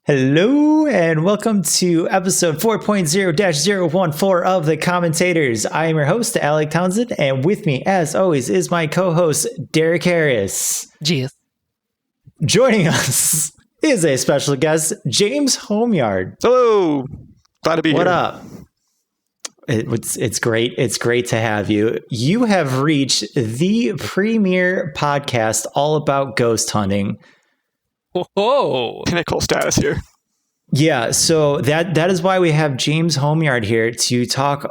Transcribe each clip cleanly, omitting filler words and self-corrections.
Hello and welcome to episode 4.0-014 of The Commentators. I am your host, Alec Townsend, and with me, as always, is my co-host, Derek Harris. Jeez. Joining us is a special guest, James Homeyard. Hello. Glad to be here. What up? It's great. It's great to have you. You have reached the premier podcast all about ghost hunting. Whoa. Pinnacle status here. Yeah, so that is why we have James Homeyard here to talk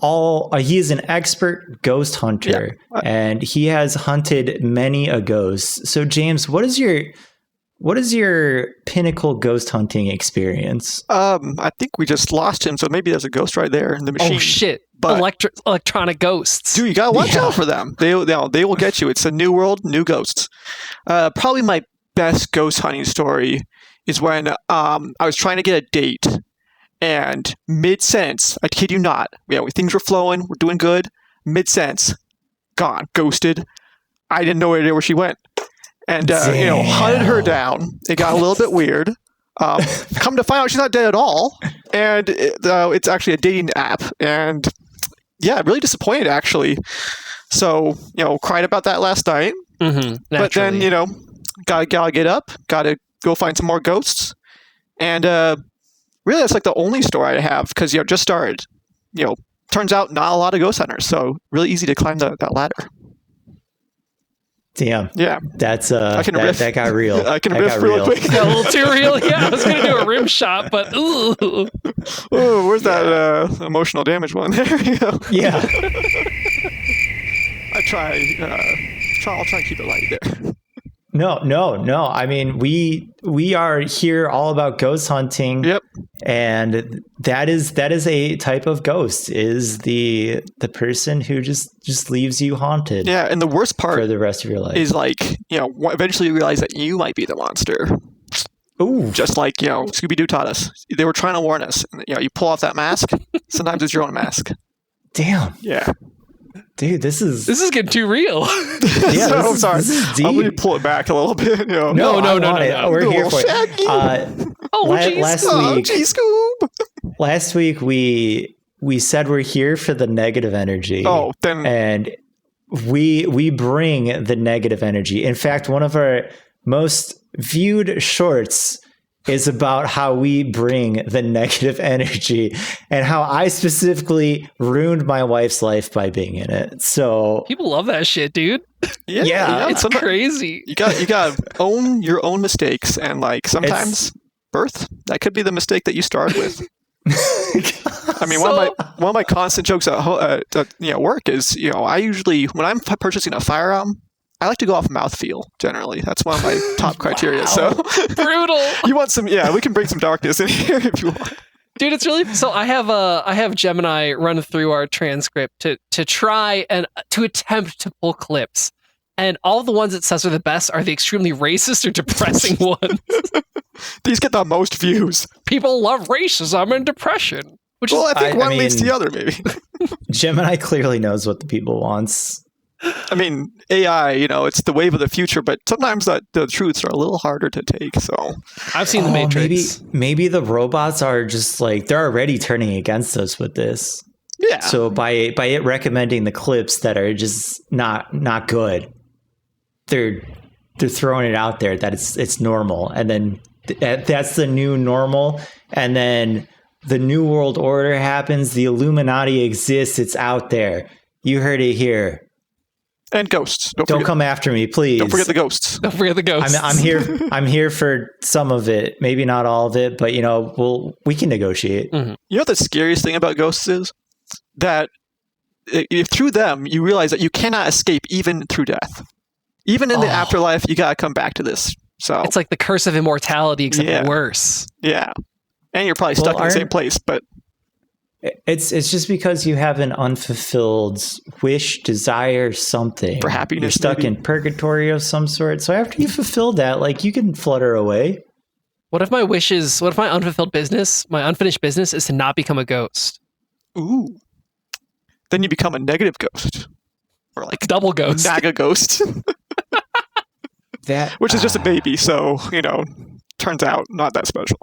he is an expert ghost hunter, and he has hunted many a ghost. So James, what is your pinnacle ghost hunting experience? I think we just lost him, so maybe there's a ghost right there in the machine. Oh shit. But Electronic ghosts. dude, you gotta watch out for them. They will get you. It's a new world, new ghosts. Probably my best ghost hunting story is when I was trying to get a date, and mid-sentence, I kid you not, things were flowing, we're doing good, mid-sentence, gone, ghosted. I didn't know where she went, and hunted her down. It got a little bit weird. Come to find out, she's not dead at all, and it's actually a dating app, and yeah, really disappointed actually. So cried about that last night. But then gotta get up, gotta go find some more ghosts, and really that's like the only story I have because just started. Turns out not a lot of ghost hunters, so really easy to climb that ladder. Damn. Yeah. That's I can riff. that got real. I can that riff got real real. quick. A little too real. Yeah, I was gonna do a rim shot, but ooh. Oh, where's that emotional damage one? There you go. Yeah. I'll try and keep it light there. No. I mean, we are here all about ghost hunting. Yep. And that is a type of ghost, is the person who just leaves you haunted. Yeah, and the worst part for the rest of your life is eventually you realize that you might be the monster. Ooh. Just like Scooby-Doo taught us. They were trying to warn us. You pull off that mask. Sometimes it's your own mask. Damn. Yeah. Dude, this is getting too real. Yeah, I'm sorry. This is deep. I'll let you pull it back a little bit. No. We're No, here for Shaggy. it. Last week we said we're here for the negative energy. Oh, then and we bring the negative energy. In fact, one of our most viewed shorts is about how we bring the negative energy and how I specifically ruined my wife's life by being in it. So People love that shit, dude. yeah, It's crazy. You got to own your own mistakes, and sometimes birth, that could be the mistake that you start with. I mean, one of my constant jokes at work is I usually, when I'm purchasing a firearm, I like to go off mouthfeel. Generally, that's one of my top criteria. So Brutal. you want some? Yeah, we can bring some darkness in here if you want. Dude, it's really so. I have Gemini run through our transcript to try and to attempt to pull clips, and all the ones it says are the best are the extremely racist or depressing ones. These get the most views. People love racism and depression. I think one leads to the other, maybe. Gemini clearly knows what the people wants. I mean, AI, it's the wave of the future, but sometimes the truths are a little harder to take. So I've seen The Matrix. Maybe the robots are just they're already turning against us with this. Yeah. So by it recommending the clips that are just not good, they're throwing it out there that it's normal, and then that's the new normal, and then the new world order happens. The Illuminati exists. It's out there. You heard it here. And ghosts. Don't come after me, please. Don't forget the ghosts. Don't forget the ghosts. I'm here. I'm here for some of it, maybe not all of it, but we can negotiate. Mm-hmm. You know what the scariest thing about ghosts is? That if through them you realize that you cannot escape even through death. Even in the afterlife, you gotta come back to this. So it's like the curse of immortality, except worse. Yeah, and you're probably stuck in the same place, but. It's just because you have an unfulfilled wish, desire, something. For happiness, you're stuck in purgatory of some sort. So after you fulfill that, you can flutter away. What if my unfulfilled business, my unfinished business is to not become a ghost? Ooh. Then you become a negative ghost. Or double ghost. Naga ghost. Which is just a baby, so, turns out not that special.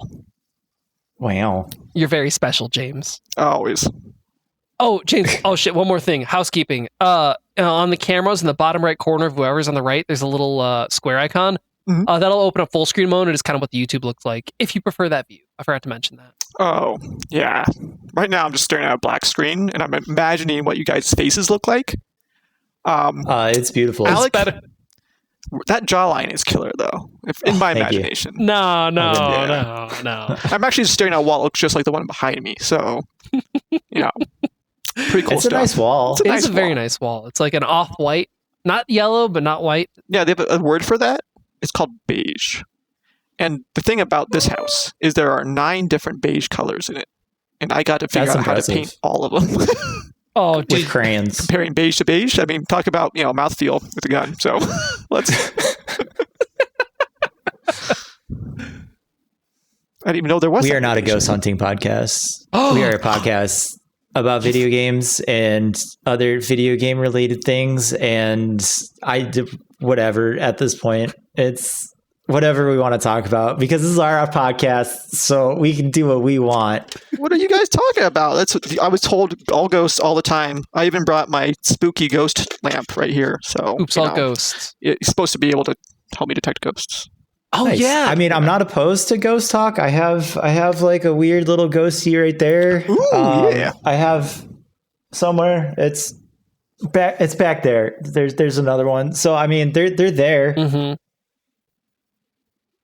Wow. You're very special, James. Always. Oh, James. Oh shit. One more thing. Housekeeping. On the cameras in the bottom right corner of whoever's on the right, there's a little square icon. Mhm. That'll open up full screen mode. It is kind of what the YouTube looks like if you prefer that view. I forgot to mention that. Oh, yeah. Right now I'm just staring at a black screen and I'm imagining what you guys' faces look like. It's beautiful. Alec, better. that jawline is killer though, in my thank you. imagination. No. Yeah. I'm actually just staring at a wall that looks just like the one behind me. So, pretty cool It's a stuff. nice wall. It's a It nice is a very wall. nice wall. It's like an off-white, not yellow, but not white. Yeah, they have a word for that. It's called beige. And the thing about this house is there are 9 different beige colors in it. And I got to figure That's out how to impressive. paint all of them. Oh, With dude. crayons. Comparing beige to beige, I mean, talk about, mouthfeel with a gun. So, let's... I didn't even know there was We that are not a beige. ghost hunting podcast. We are a podcast about video games and other video game related things. And I do whatever at this point. It's whatever we want to talk about because this is our podcast. So we can do what we want. What are you guys talking about? I was told all ghosts all the time. I even brought my spooky ghost lamp right here. So, Oops, all ghosts. it's supposed to be able to help me detect ghosts. Oh, Nice. yeah. I mean, I'm not opposed to ghost talk. I have like a weird little ghosty right there. Ooh, yeah. I have somewhere. It's back there. There's another one. So I mean, they're there. Mm-hmm.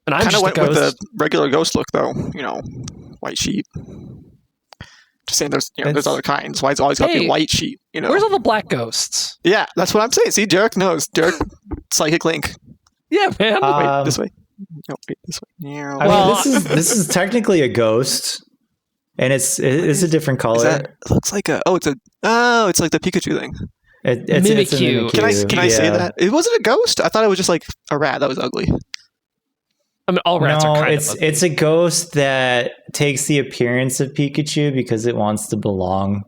And I'm Kind just of a went with ghost. the regular ghost look, though. White sheet. Just saying, there's It's- other kinds. Why it's always got to be Hey, a white sheet? Where's all the black ghosts? Yeah, that's what I'm saying. See, Derek knows. Derek, psychic link. Yeah, man. Wait, this way. No, wait, this way. Yeah. I Well, mean, this is technically a ghost, and it's a different color. Is that? It looks like it's like the Pikachu thing. It's a Mimikyu. Can I say yeah. that? It wasn't a ghost. I thought it was just like a rat that was ugly. I mean, all rats No, are kind it's of it's a ghost that takes the appearance of Pikachu because it wants to belong.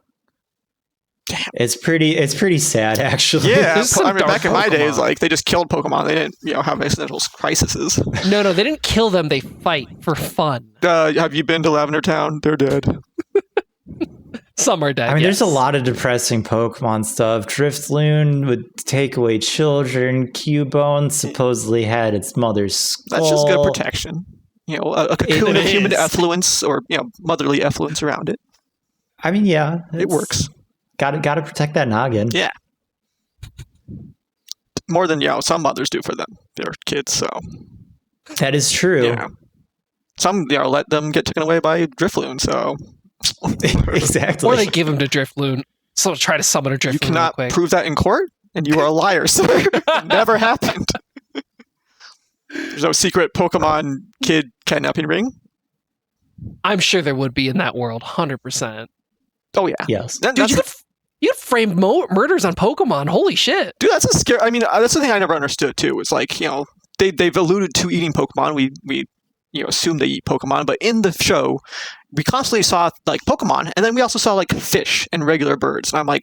Damn. It's pretty sad actually. Yeah, There's some I mean, dark back in my days, Pokemon. like they just killed Pokemon. They didn't, have existential crises. No, they didn't kill them. They fight for fun. Have you been to Lavender Town? They're dead. Some are dead. I mean, yes. there's a lot of depressing Pokemon stuff. Drifloon would take away children. Cubone supposedly had its mother's skull. That's just good protection. A cocoon It of human is. effluence or motherly effluence around it. I mean, yeah, It works. Got to protect that noggin. Yeah. More than some mothers do for their kids. So That is true. yeah, some let them get taken away by Drifloon. So Exactly. Or they give them to Drifloon. So try to summon a Drifloon you real cannot quick. prove that in court, and you are a liar, sir. Never happened. There's no secret Pokemon kid kidnapping ring. I'm sure there would be in that world, 100%. Oh yeah, Yes. That- Dude, that's you'd framed murders on Pokemon. Holy shit. Dude, that's a scary. I mean, that's the thing I never understood too. It's like they've alluded to eating Pokemon. We assume they eat Pokemon, but in the show, we constantly saw like Pokemon, and then we also saw like fish and regular birds. And I'm like,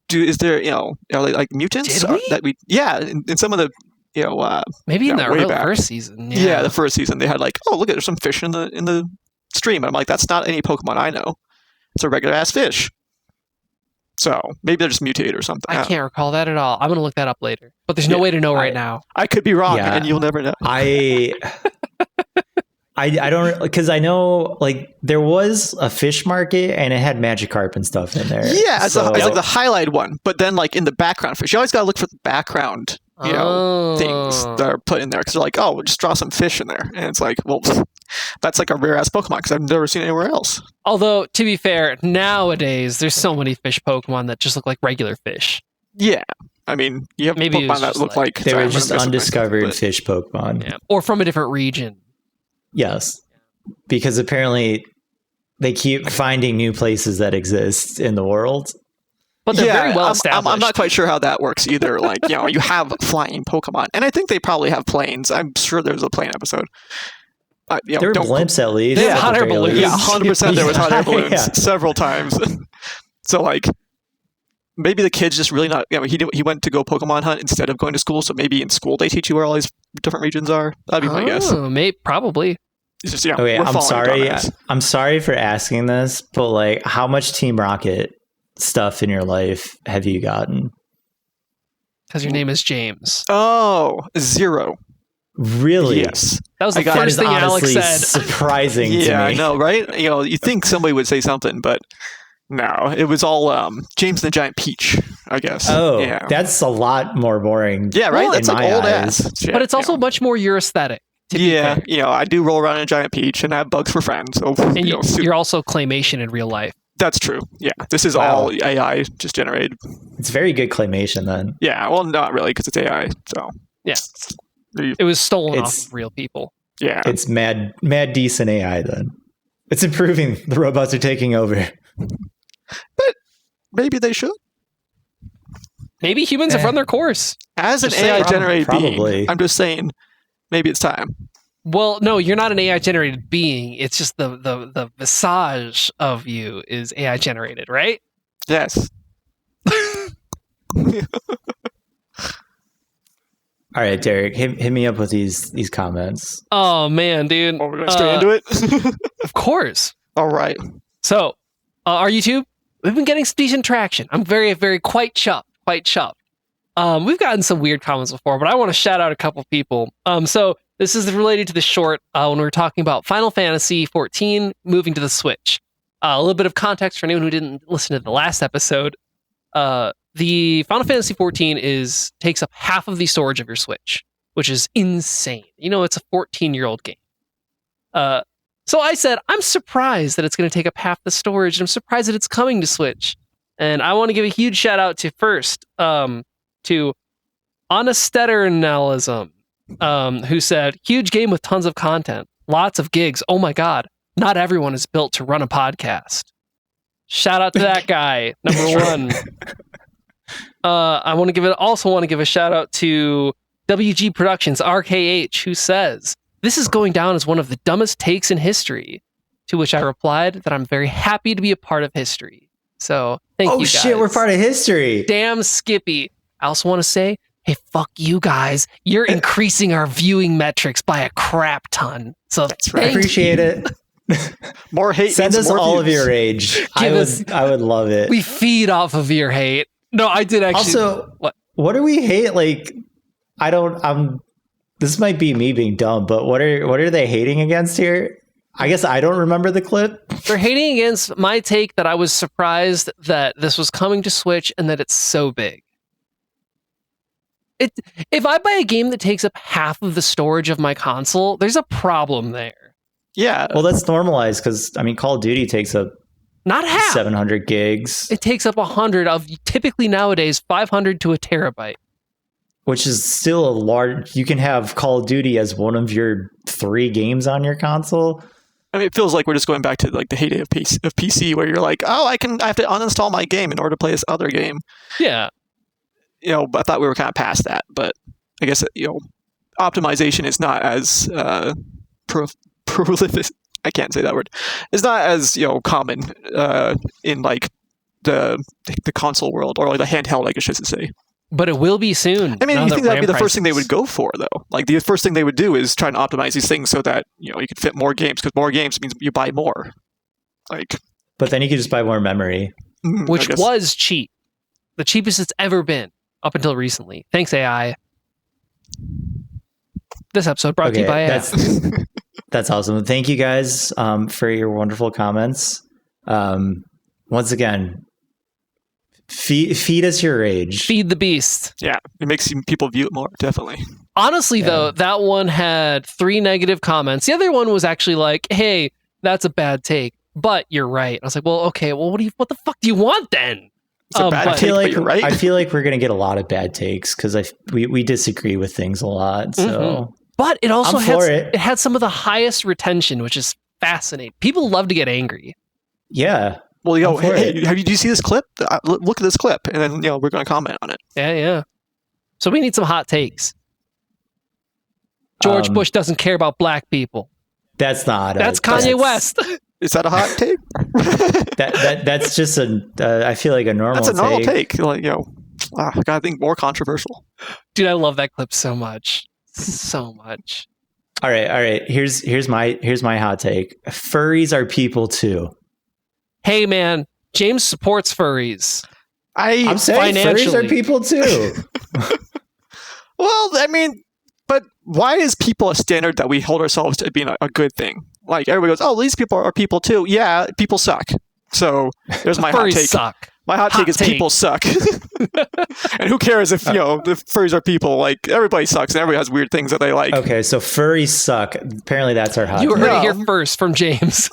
dude, is there like mutants Did we? that we? Yeah, in some of the Maybe in Yeah, the way early back. first season. yeah. the first season they had like, oh look, there's some fish in the stream. And I'm like, that's not any Pokemon I know. It's a regular ass fish. So maybe they're just mutated or something. I can't recall that at all. I'm going to look that up later. But there's no Yeah, way to know right now. I could be wrong, Yeah. and you'll never know. I don't, because I know like there was a fish market and it had Magikarp and stuff in there. Yeah, it's So- like the highlight one, but then like in the background fish, you always got to look for the background, things that are put in there because they're like, oh, we'll just draw some fish in there, and it's like, well, that's like a rare ass Pokemon because I've never seen it anywhere else. Although, to be fair, nowadays there's so many fish Pokemon that just look like regular fish. Yeah, I mean, you have Maybe it was Pokemon that just look like- like They were giant just Myrmidons, undiscovered but- fish Pokemon. Yeah. Or from a different region. Yes. Because apparently they keep finding new places that exist in the world. But they're very well I'm established. not quite sure how that works either. Like, you have flying Pokemon, and I think they probably have planes. I'm sure there's a plane episode. There were blimps at least. They have at the hot air very balloons. least. Yeah, 100% there was hot air balloons Yeah. several times. So like, maybe the kid's just really not. He went to go Pokemon hunt instead of going to school. So maybe in school they teach you where all these different regions are. That'd be my guess. Probably. It's just, you know, Okay, we're I'm following sorry. dumbass. I'm sorry for asking this, but like, how much Team Rocket stuff in your life have you gotten? Because your name is James. Oh, 0. Really? Yes. That was I the got- That first is thing Alex honestly said. surprising Yeah, to I me. know, right? You know, you think somebody would say something, but no, it was all James and the Giant Peach, I guess. Oh, yeah, that's a lot more boring. yeah, right. in That's like my old eyes. ass. shit, But it's you also know. much more your aesthetic. To be Yeah, fair. you know, I do roll around in a giant peach and I have bugs for friends. So And you know, you're also claymation in real life. that's true. Yeah, this is Wow. all AI just generated. It's very good claymation then. Yeah, well, not really because it's AI. So Yeah. You- It was stolen It's- off of real people. yeah, It's mad decent AI then. It's improving. The robots are taking over. maybe they should. Maybe humans have run their course. As an Just say AI generated probably. being, I'm just saying, maybe it's time. Well, no, you're not an AI generated being. It's just the visage of you is AI generated, right? Yes. All right, Derek, hit me up with these comments. Oh man, dude. Well, we're going straight into it. Of course. All right. So, our YouTube, we've been getting some decent traction. I'm very, very quite chuffed. We've gotten some weird comments before, but I want to shout out a couple people. So this is related to the short when we were talking about Final Fantasy 14 moving to the Switch. A little bit of context for anyone who didn't listen to the last episode. The Final Fantasy 14 takes up half of the storage of your Switch, which is insane. You know, it's a 14-year-old game. So I said, I'm surprised that it's going to take up half the storage, and I'm surprised that it's coming to Switch. And I want to give a huge shout out to to Honestedernalism, who said, huge game with tons of content, lots of gigs. Oh my God, not everyone is built to run a podcast. Shout out to that guy, number one. I want to give a shout out to WG Productions, RKH, who says, this is going down as one of the dumbest takes in history. To which I replied that I'm very happy to be a part of history. So thank you Oh guys. shit, we're part of history. Damn Skippy. I also want to say, hey, fuck you guys. You're increasing our viewing metrics by a crap ton. So That's I right. appreciate it. More hate. Send means us more all of views. your rage. I us- would love it. we feed off of your hate. No, I did actually. Also, what? do we hate? Like, this might be me being dumb, but what are they hating against here? I guess I don't remember the clip. They're hating against my take that I was surprised that this was coming to Switch and that it's so big. If I buy a game that takes up half of the storage of my console, there's a problem there. Yeah. Well, that's normalized because Call of Duty takes up Not half. 700 gigs, It takes up 100 of typically nowadays 500 to a terabyte. which is still a large. You can have Call of Duty as one of your 3 games on your console. I mean, it feels like we're just going back to like the heyday of PC, where you're like, oh, I have to uninstall my game in order to play this other game. Yeah. You know, I thought we were kind of past that, but I guess optimization is not as prolific. I can't say that word. It's not as common in like the console world or like the handheld, I guess I should say. But it will be soon. I mean, now you that think that'd be RAM the first thing they prices- would go for, though? Like the first thing they would do is try and optimize these things so that you can fit more games, because more games means you buy more. Like, But then you could just buy more memory. I which guess- was cheap. The cheapest it's ever been up until recently. Thanks, AI. This episode brought to you by AI. That's awesome. Thank you guys for your wonderful comments. Once again, feed us your rage. Feed the beast. yeah, it makes people view it more, definitely. Honestly, though, that one had 3 negative comments. The other one was actually like, hey, that's a bad take, but you're right. I was like, well, okay, well, what the fuck do you want then? It's a bad but- I take, feel but like you're right. I feel like we're gonna get a lot of bad takes because we disagree with things a lot. So But it also I'm had, for it. it had some of the highest retention, which is fascinating. People love to get angry. yeah, Well, I'm for hey, it. do you see this clip? Look at this clip, and then we're going to comment on it. Yeah. So we need some hot takes. George Um, Bush doesn't care about black people. that's not. That's Kanye West. Is that a hot take? That's just I feel like a normal. That's a normal take. Like I gotta think more controversial. Dude, I love that clip so much. So much. All right. Here's my hot take. Furries are people too. Hey, man, James supports furries. I'm saying furries are financially. people too. Well, I mean, but why is people a standard that we hold ourselves to being a good thing? Like everybody goes, oh, these people are people too. Yeah, people suck. So there's my hot Furries take. suck. My hot take is people suck. And who cares if, the furries are people? Like, everybody sucks and everybody has weird things that they like. Okay, so furries suck. Apparently, that's our hot You take. heard it No. here first from James.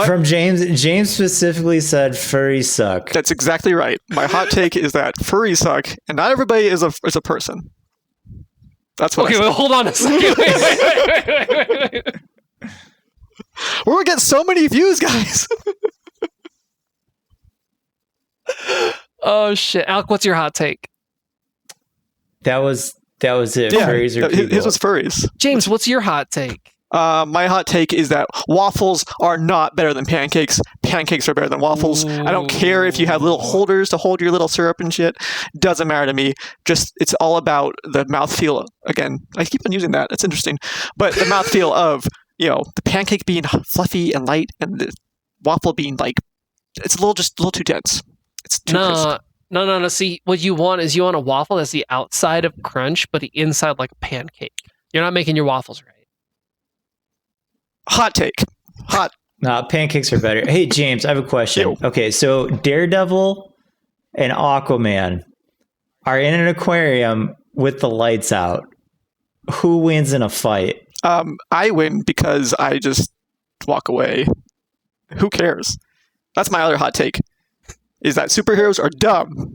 From James. James specifically said furries suck. That's exactly right. My hot take is that furries suck, and not everybody is a person. That's what Okay, I well, hold on a second. Wait. We're going to get so many views, guys. Oh, shit. Alec, what's your hot take? That was it. Yeah, Furries are people. his was furries. James, what's your hot take? My hot take is that waffles are not better than pancakes. Pancakes are better than waffles. I don't care if you have little holders to hold your little syrup and shit. Doesn't matter to me. Just it's all about the mouthfeel. Again, I keep on using that. That's interesting. But the mouthfeel of the pancake being fluffy and light, and the waffle being like it's a little too dense. It's too crisp. No. See, what you want is a waffle that's the outside of crunch, but the inside like a pancake. You're not making your waffles right. Hot take. Hot. Nah, pancakes are better. Hey, James, I have a question. Yo. Okay, so Daredevil and Aquaman are in an aquarium with the lights out. Who wins in a fight? I win because I just walk away. Who cares? That's my other hot take. Is that superheroes are dumb.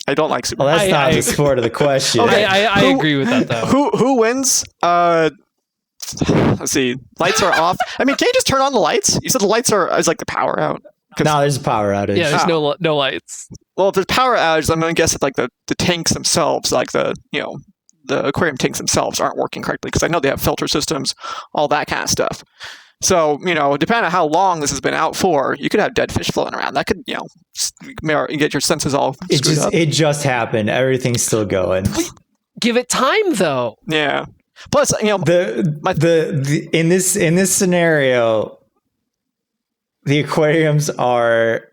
I don't like Well, superheroes. that's not the sport of the question. Okay. I Who- agree with that, though. Who wins? Let's see. Lights are off. I mean, can you just turn on the lights? You said the lights is like the power out. No, there's a power outage. Yeah, there's no lights. Well, if there's power outage, I'm going to guess that like the tanks themselves, like the aquarium tanks themselves aren't working correctly because I know they have filter systems, all that kind of stuff. So, depending on how long this has been out for, you could have dead fish floating around. That could, get your senses all screwed up. It just happened. Everything's still going. Give it time, though. Yeah. Plus, The in this scenario, the aquariums are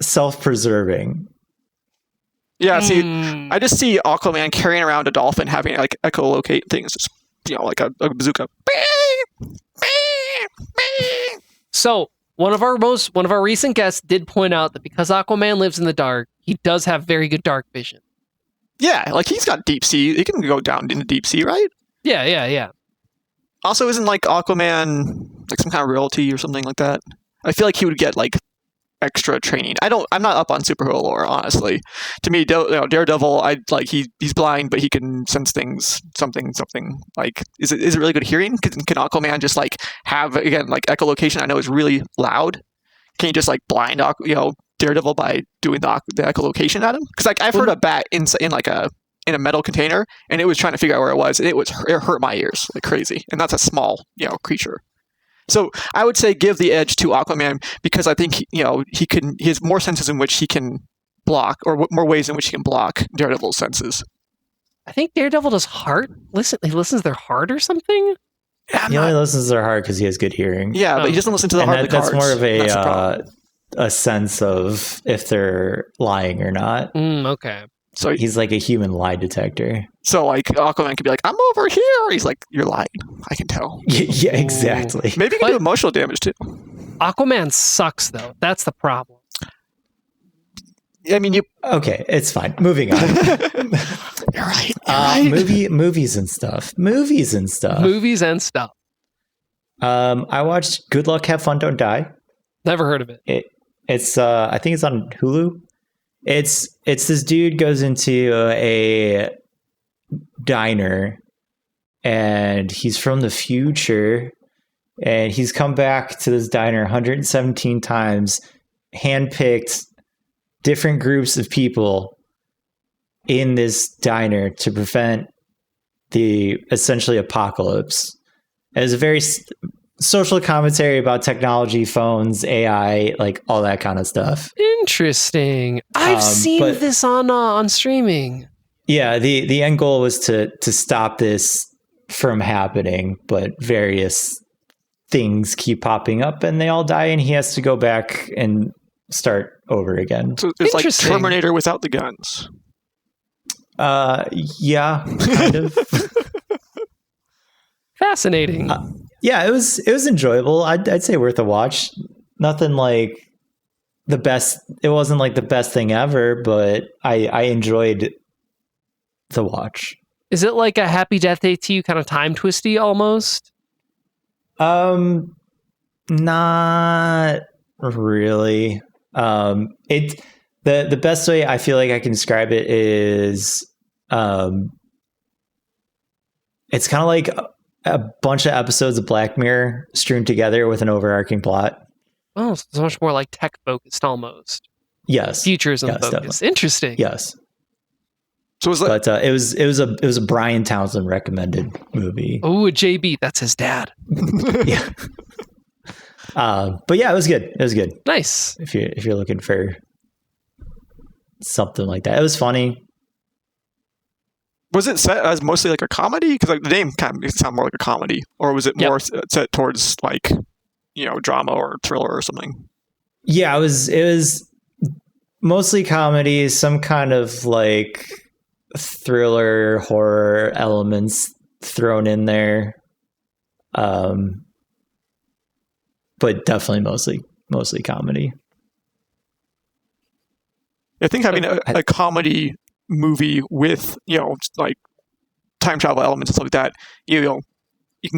self-preserving. yeah. See, I just see Aquaman carrying around a dolphin, having like echolocate things, just like a bazooka. So one of our recent guests did point out that because Aquaman lives in the dark, he does have very good dark vision. Yeah, like he's got deep sea. He can go down into deep sea, right? Yeah. Also, isn't like Aquaman like some kind of royalty or something like that? I feel like he would get like extra training. I'm not up on superhero lore, honestly. To me, Daredevil, he's blind, but he can sense things. Something. Like, is it really good hearing? Can Aquaman just like have again like echolocation? I know is really loud. Can you just like blind Daredevil by doing the echolocation at him? Because like I've heard a bat in a metal container, and it was trying to figure out where it was, and it hurt my ears like crazy. And that's a small creature. So I would say give the edge to Aquaman because I think he has more senses in which he can block, or more ways in which he can block Daredevil's senses. I think Daredevil does heart. He listens to their heart or something. He only listens to their heart because he has good hearing. Yeah, but he doesn't listen to the heart of the that's cards. more of That's the problem. a sense of if they're lying or not. Okay. So He's like a human lie detector. So like Aquaman could be like, I'm over here. He's like, you're lying. I can tell. Yeah, exactly. Maybe he can do emotional damage too. Aquaman sucks though. That's the problem. I mean, you. Okay, it's fine. Moving on. You're right. Movies and stuff. Movies and stuff. I watched Good Luck, Have Fun, Don't Die. Never heard of it. It's I think it's on Hulu. It's this dude goes into a diner, and he's from the future, and he's come back to this diner 117 times, handpicked different groups of people in this diner to prevent the essentially apocalypse. It's a very social commentary about technology, phones, AI, like all that kind of stuff. Interesting. I've seen this on streaming. Yeah, the end goal was to stop this from happening, but various things keep popping up and they all die and he has to go back and start over again. So it's like Interesting. Terminator without the guns. Yeah, kind of. Fascinating. Yeah, it was enjoyable. I'd say worth a watch. Nothing like the best. It wasn't like the best thing ever, but I enjoyed the watch. Is it like a Happy Death Day to You kind of time twisty almost? Not really. The best way I feel like I can describe it is, it's kind of like a bunch of episodes of Black Mirror streamed together with an overarching plot. Oh, so it's much more like tech focused almost. Yes. Futurism Yes, focused. definitely. Interesting. Yes. So was that, But it was a Brian Townsend recommended movie. Oh, JB, that's his dad. Yeah. But yeah, it was good. It was good. Nice. If you're looking for something like that, it was funny. was it set as mostly like a comedy? Because like the name kind of makes it sound more like a comedy, or was it more set towards like drama or thriller or something? Yeah, it was mostly comedy, some kind of like thriller horror elements thrown in there. But definitely mostly comedy. I think having a comedy movie with like time travel elements and stuff like that, you can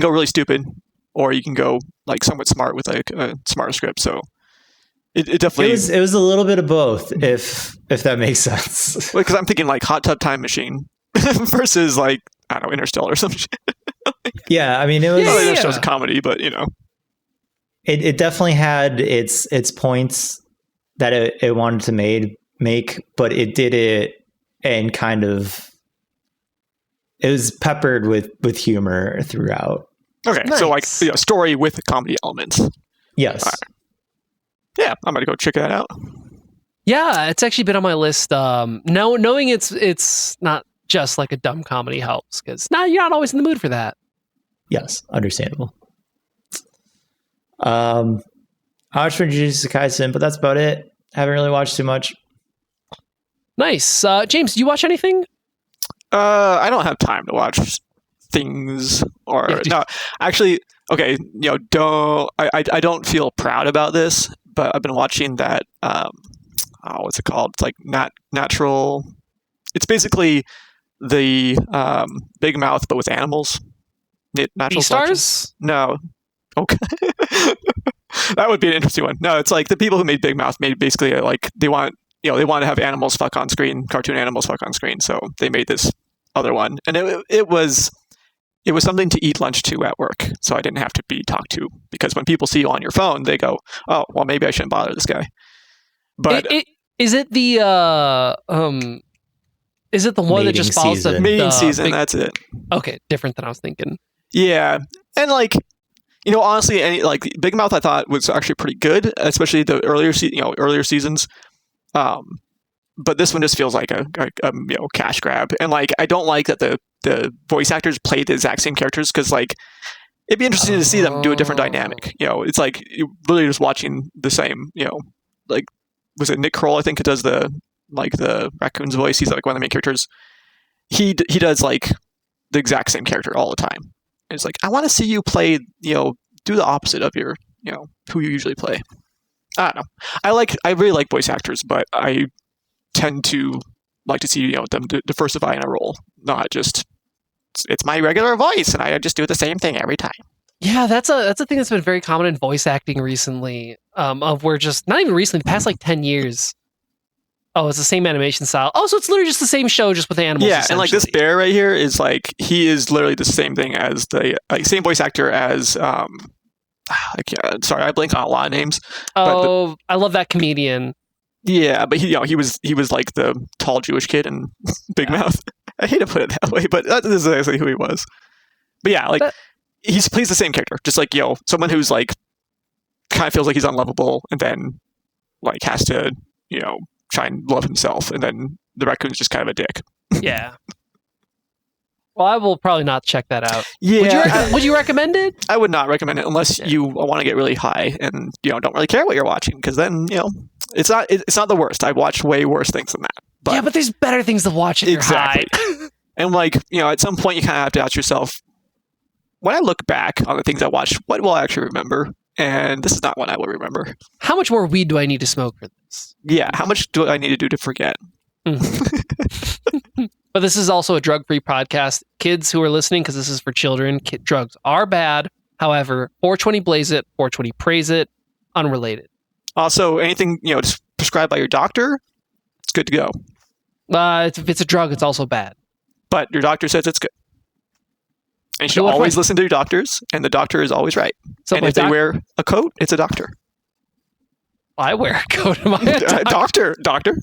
go really stupid, or you can go like somewhat smart with like a smarter script. So it definitely It was a little bit of both, if that makes sense. because I'm thinking like Hot Tub Time Machine versus like I don't know, Interstellar or some shit. Yeah, I mean it was. Not that Yeah. Interstellar's a comedy, but It definitely had its points that it wanted to make, but it did it and kind of it was peppered with humor throughout. okay. So like Nice. story with comedy elements. Yes. Alright. Yeah, I'm gonna go check that out. Yeah, it's actually been on my list. Knowing it's not just like a dumb comedy helps because now you're not always in the mood for that. Yes, understandable. I watched Jujutsu Kaisen, but that's about it. Haven't really watched too much. Nice. James, do you watch anything? I don't have time to watch things or Yeah, no. Actually, okay. Don't I don't feel proud about this, but I've been watching that. What's it called? It's like natural. It's basically the Big Mouth, but with animals. Natural selection. Beastars? No. Okay. That would be an interesting one. No, it's like the people who made Big Mouth made basically like they want to have animals fuck on screen, cartoon animals fuck on screen. So they made this other one, and it was something to eat lunch to at work. So I didn't have to be talked to, because when people see you on your phone, they go, "Oh, well, maybe I shouldn't bother this guy." But Is it the one that Mating just follows the season. mating the season, big- that's it. Okay, different than I was thinking. Yeah, and like honestly, like Big Mouth, I thought was actually pretty good, especially the earlier seasons. But this one just feels like a cash grab, and like I don't like that the voice actors play the exact same characters, because like it'd be interesting to see them do a different Oh. dynamic. It's like you're literally just watching the same. Like was it Nick Kroll? I think it does the raccoon's voice. He's like one of the main characters. He does like the exact same character all the time. It's like, I want to see you play, do the opposite of your, who you usually play. I don't know. I really like voice actors, but I tend to like to see, them diversify in a role, not just it's my regular voice and I just do the same thing every time. Yeah, that's a thing that's been very common in voice acting recently. Of where just not even recently, the past like 10 years. Oh, it's the same animation style. Oh, so it's literally just the same show, just with animals. Yeah, and like this essentially. bear right here is like he is literally the same thing as the same voice actor as I can't. Sorry, I blink on a lot of names. Oh, I love that comedian. Yeah, but he was like the tall Jewish kid in Big Mouth. I hate to put it that way, but that is actually who he was. But yeah, like he plays the same character, just like someone who's like kind of feels like he's unlovable, and then like has to try and love himself, and then the raccoon's just kind of a dick. Yeah. Well, I will probably not check that out. Yeah, Would you recommend it? I would not recommend it unless you want to get really high and don't really care what you're watching, because then it's not the worst. I've watched way worse things than that. But there's better things to watch if exactly. you're high. And at some point you kind of have to ask yourself, when I look back on the things I watched, what will I actually remember? And this is not what I will remember. How much more weed do I need to smoke for this? Yeah, how much do I need to do to forget? But this is also a drug-free podcast. Kids who are listening, because this is for children, drugs are bad. However, 420 blaze it, 420 praise it, unrelated. Also, anything just prescribed by your doctor, it's good to go. If it's a drug, it's also bad. But your doctor says it's good. And you should always listen to your doctors, and the doctor is always right. So and if they wear a coat, it's a doctor. I wear a coat. Am I a doctor? Doctor.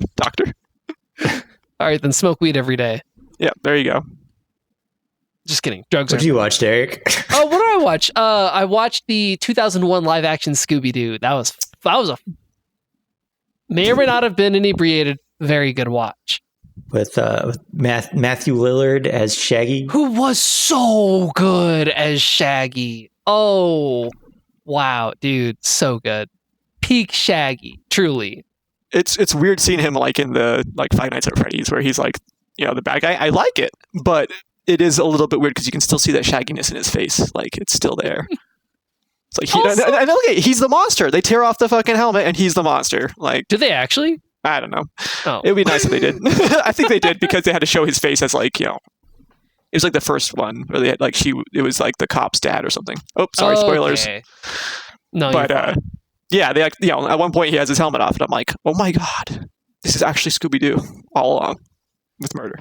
All right, then smoke weed every day. Yeah, there you go. Just kidding. Drugs. What did you watch, Derek? Oh, what did I watch? I watched the 2001 live action Scooby-Doo. That was a may or may not have been inebriated. Very good watch. With Matthew Lillard as Shaggy, who was so good as Shaggy. Oh, wow, dude, so good. Peak Shaggy, truly. It's weird seeing him in the Five Nights at Freddy's, where he's the bad guy. I like it, but it is a little bit weird because you can still see that shagginess in his face. It's still there. It's he's the monster. They tear off the fucking helmet and he's the monster. Do they actually? I don't know. Oh. It would be nice if they did. I think they did because they had to show his face as it was the first one where they had it was the cop's dad or something. Oh, sorry, spoilers. No, but yeah, they at one point he has his helmet off and I'm like, oh my god, this is actually Scooby-Doo all along with murder.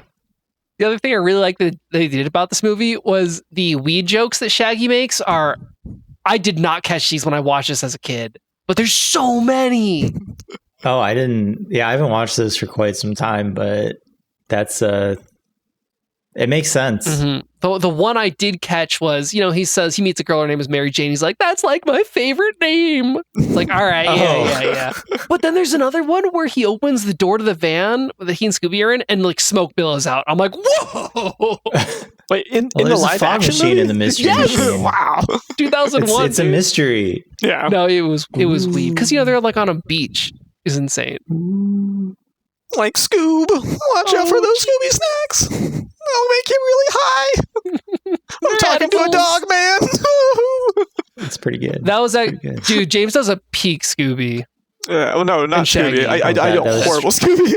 The other thing I really like that they did about this movie was the weed jokes that Shaggy makes are. I did not catch these when I watched this as a kid, but there's so many. Oh, I didn't. Yeah, I haven't watched this for quite some time, but that's it makes sense. Mm-hmm. The one I did catch was, he says he meets a girl, her name is Mary Jane. He's like, that's my favorite name. It's all right, yeah. But then there's another one where he opens the door to the van that he and Scooby are in, and smoke billows out. I'm like, whoa! Wait, in the live action machine movie? In the mystery machine. Wow, 2001. It's a mystery. Yeah. No, it was weed because they're on a beach. Is insane. Scoob, watch out for those Scooby snacks. They'll make you really high. I'm talking to a dog, man. It's pretty good. That was dude. James does a peak Scooby. Well, no, not Scooby. I do a horrible Scooby.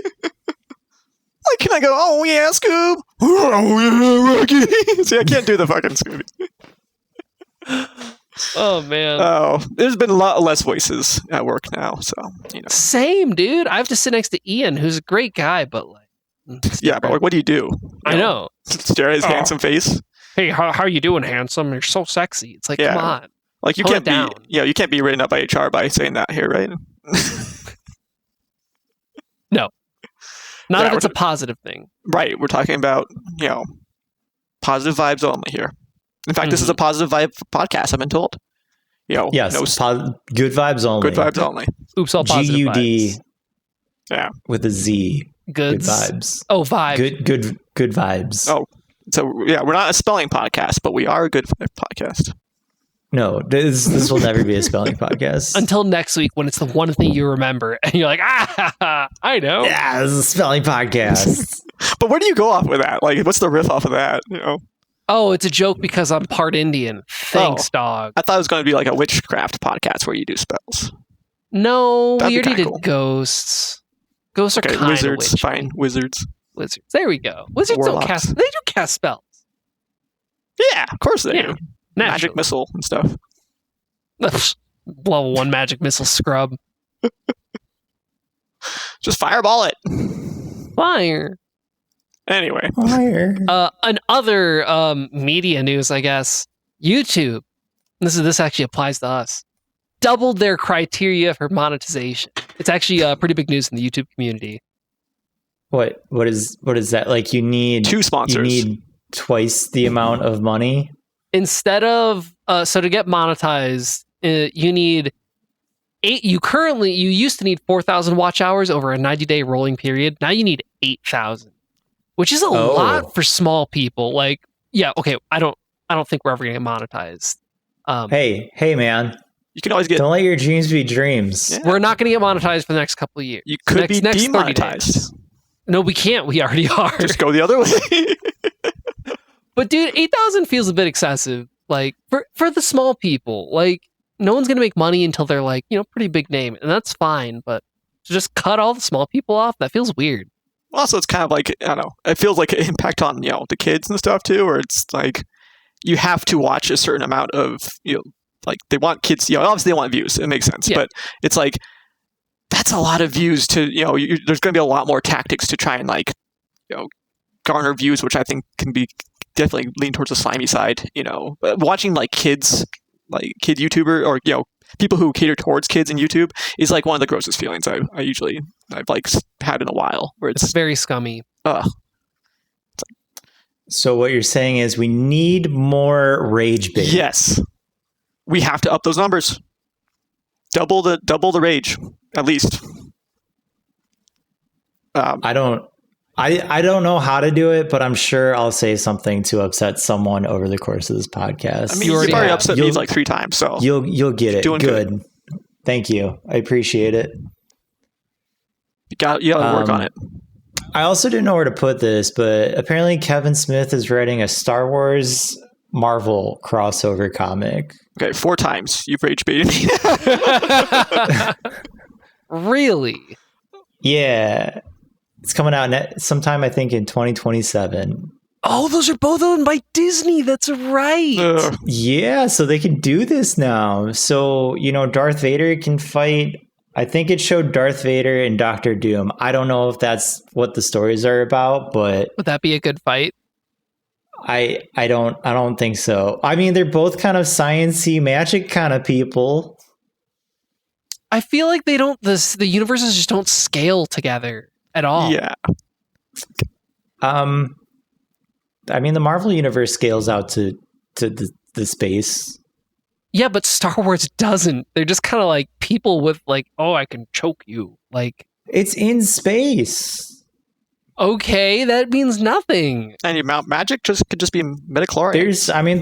Can I go? Oh yeah, Scoob. Oh yeah, Rocky. See, I can't do the fucking Scooby. Oh man. Oh, there's been a lot less voices at work now, so Same, dude. I have to sit next to Ian, who's a great guy, but yeah, but what do you do? I know. Stare at his handsome face. Hey, how you doing, handsome? You're so sexy. It's come on. You can't be you can't be written up by HR by saying that here, right? No. Not if it's a positive thing. Right. We're talking about, positive vibes only here. In fact, this is a positive vibe podcast, I've been told. Yes, good vibes only. Good vibes only. Oops, all positive GUD. Yeah. With a Z. Goods. Good vibes. Oh, vibe. Good vibes. Oh, so yeah, we're not a spelling podcast, but we are a good podcast. No, this will never be a spelling podcast. Until next week when it's the one thing you remember and you're like, I know. Yeah, this is a spelling podcast. But where do you go off with that? What's the riff off of that? Oh, it's a joke because I'm part Indian. Thanks, dog. I thought it was going to be a witchcraft podcast where you do spells. No, we already did cool. ghosts. Ghosts are kind of wizards. Fine, wizards. There we go. Wizards Warlocks. don't cast. They do cast spells. Yeah, of course they do. Magic missile and stuff. Level 1 magic missile scrub. Just fireball it. Fire. Anyway. Fire. Other media news, I guess. YouTube. This actually applies to us. Doubled their criteria for monetization. It's actually pretty big news in the YouTube community. What is that? You need 2 sponsors. You need twice the amount of money. Instead of so to get monetized, you need 8. You used to need 4,000 watch hours over a 90-day rolling period. Now you need 8,000, which is a lot for small people. Yeah, okay. I don't think we're ever going to monetize. Hey, man! You can always get. Don't let your dreams be dreams. Yeah. We're not going to get monetized for the next couple of years. You could be next 30 demonetized. days. No, we can't. We already are. Just go the other way. But dude, 8,000 feels a bit excessive. Like for the small people, like no one's going to make money until they're like, pretty big name, and that's fine. But to just cut all the small people off, that feels weird. Also, it's kind of like, I don't know, it feels like an impact on, the kids and stuff too, or it's like you have to watch a certain amount of, like they want kids, obviously they want views. It makes sense. Yeah. But it's like, that's a lot of views to, there's going to be a lot more tactics to try and like, garner views, which I think can be definitely lean towards the slimy side, watching like kids, like kid YouTuber or, people who cater towards kids in YouTube is like one of the grossest feelings I've like had in a while, where It's very scummy. So what you're saying is we need more rage bait. Yes, we have to up those numbers. Double the rage, at least. I don't know how to do it, but I'm sure I'll say something to upset someone over the course of this podcast. I mean, you've already upset me like 3 times, so you'll get it. Doing good. Thank you. I appreciate it. You got to work on it. I also didn't know where to put this, but apparently Kevin Smith is writing a Star Wars Marvel crossover comic. Okay, 4 times you've rage baited me. Really? Yeah. It's coming out sometime, I think, in 2027. Oh, those are both owned by Disney. That's right. Yeah, so they can do this now. So, Darth Vader can fight. I think it showed Darth Vader and Doctor Doom. I don't know if that's what the stories are about, but would that be a good fight? I don't think so. I mean, they're both kind of science-y magic kind of people. I feel like they don't. The universes just don't scale together at all. Yeah. I mean, the Marvel universe scales out to the space. Yeah, but Star Wars doesn't. They're just kind of like people with like, oh, I can choke you. Like, it's in space. Okay, that means nothing. And your magic could just be midichlorians.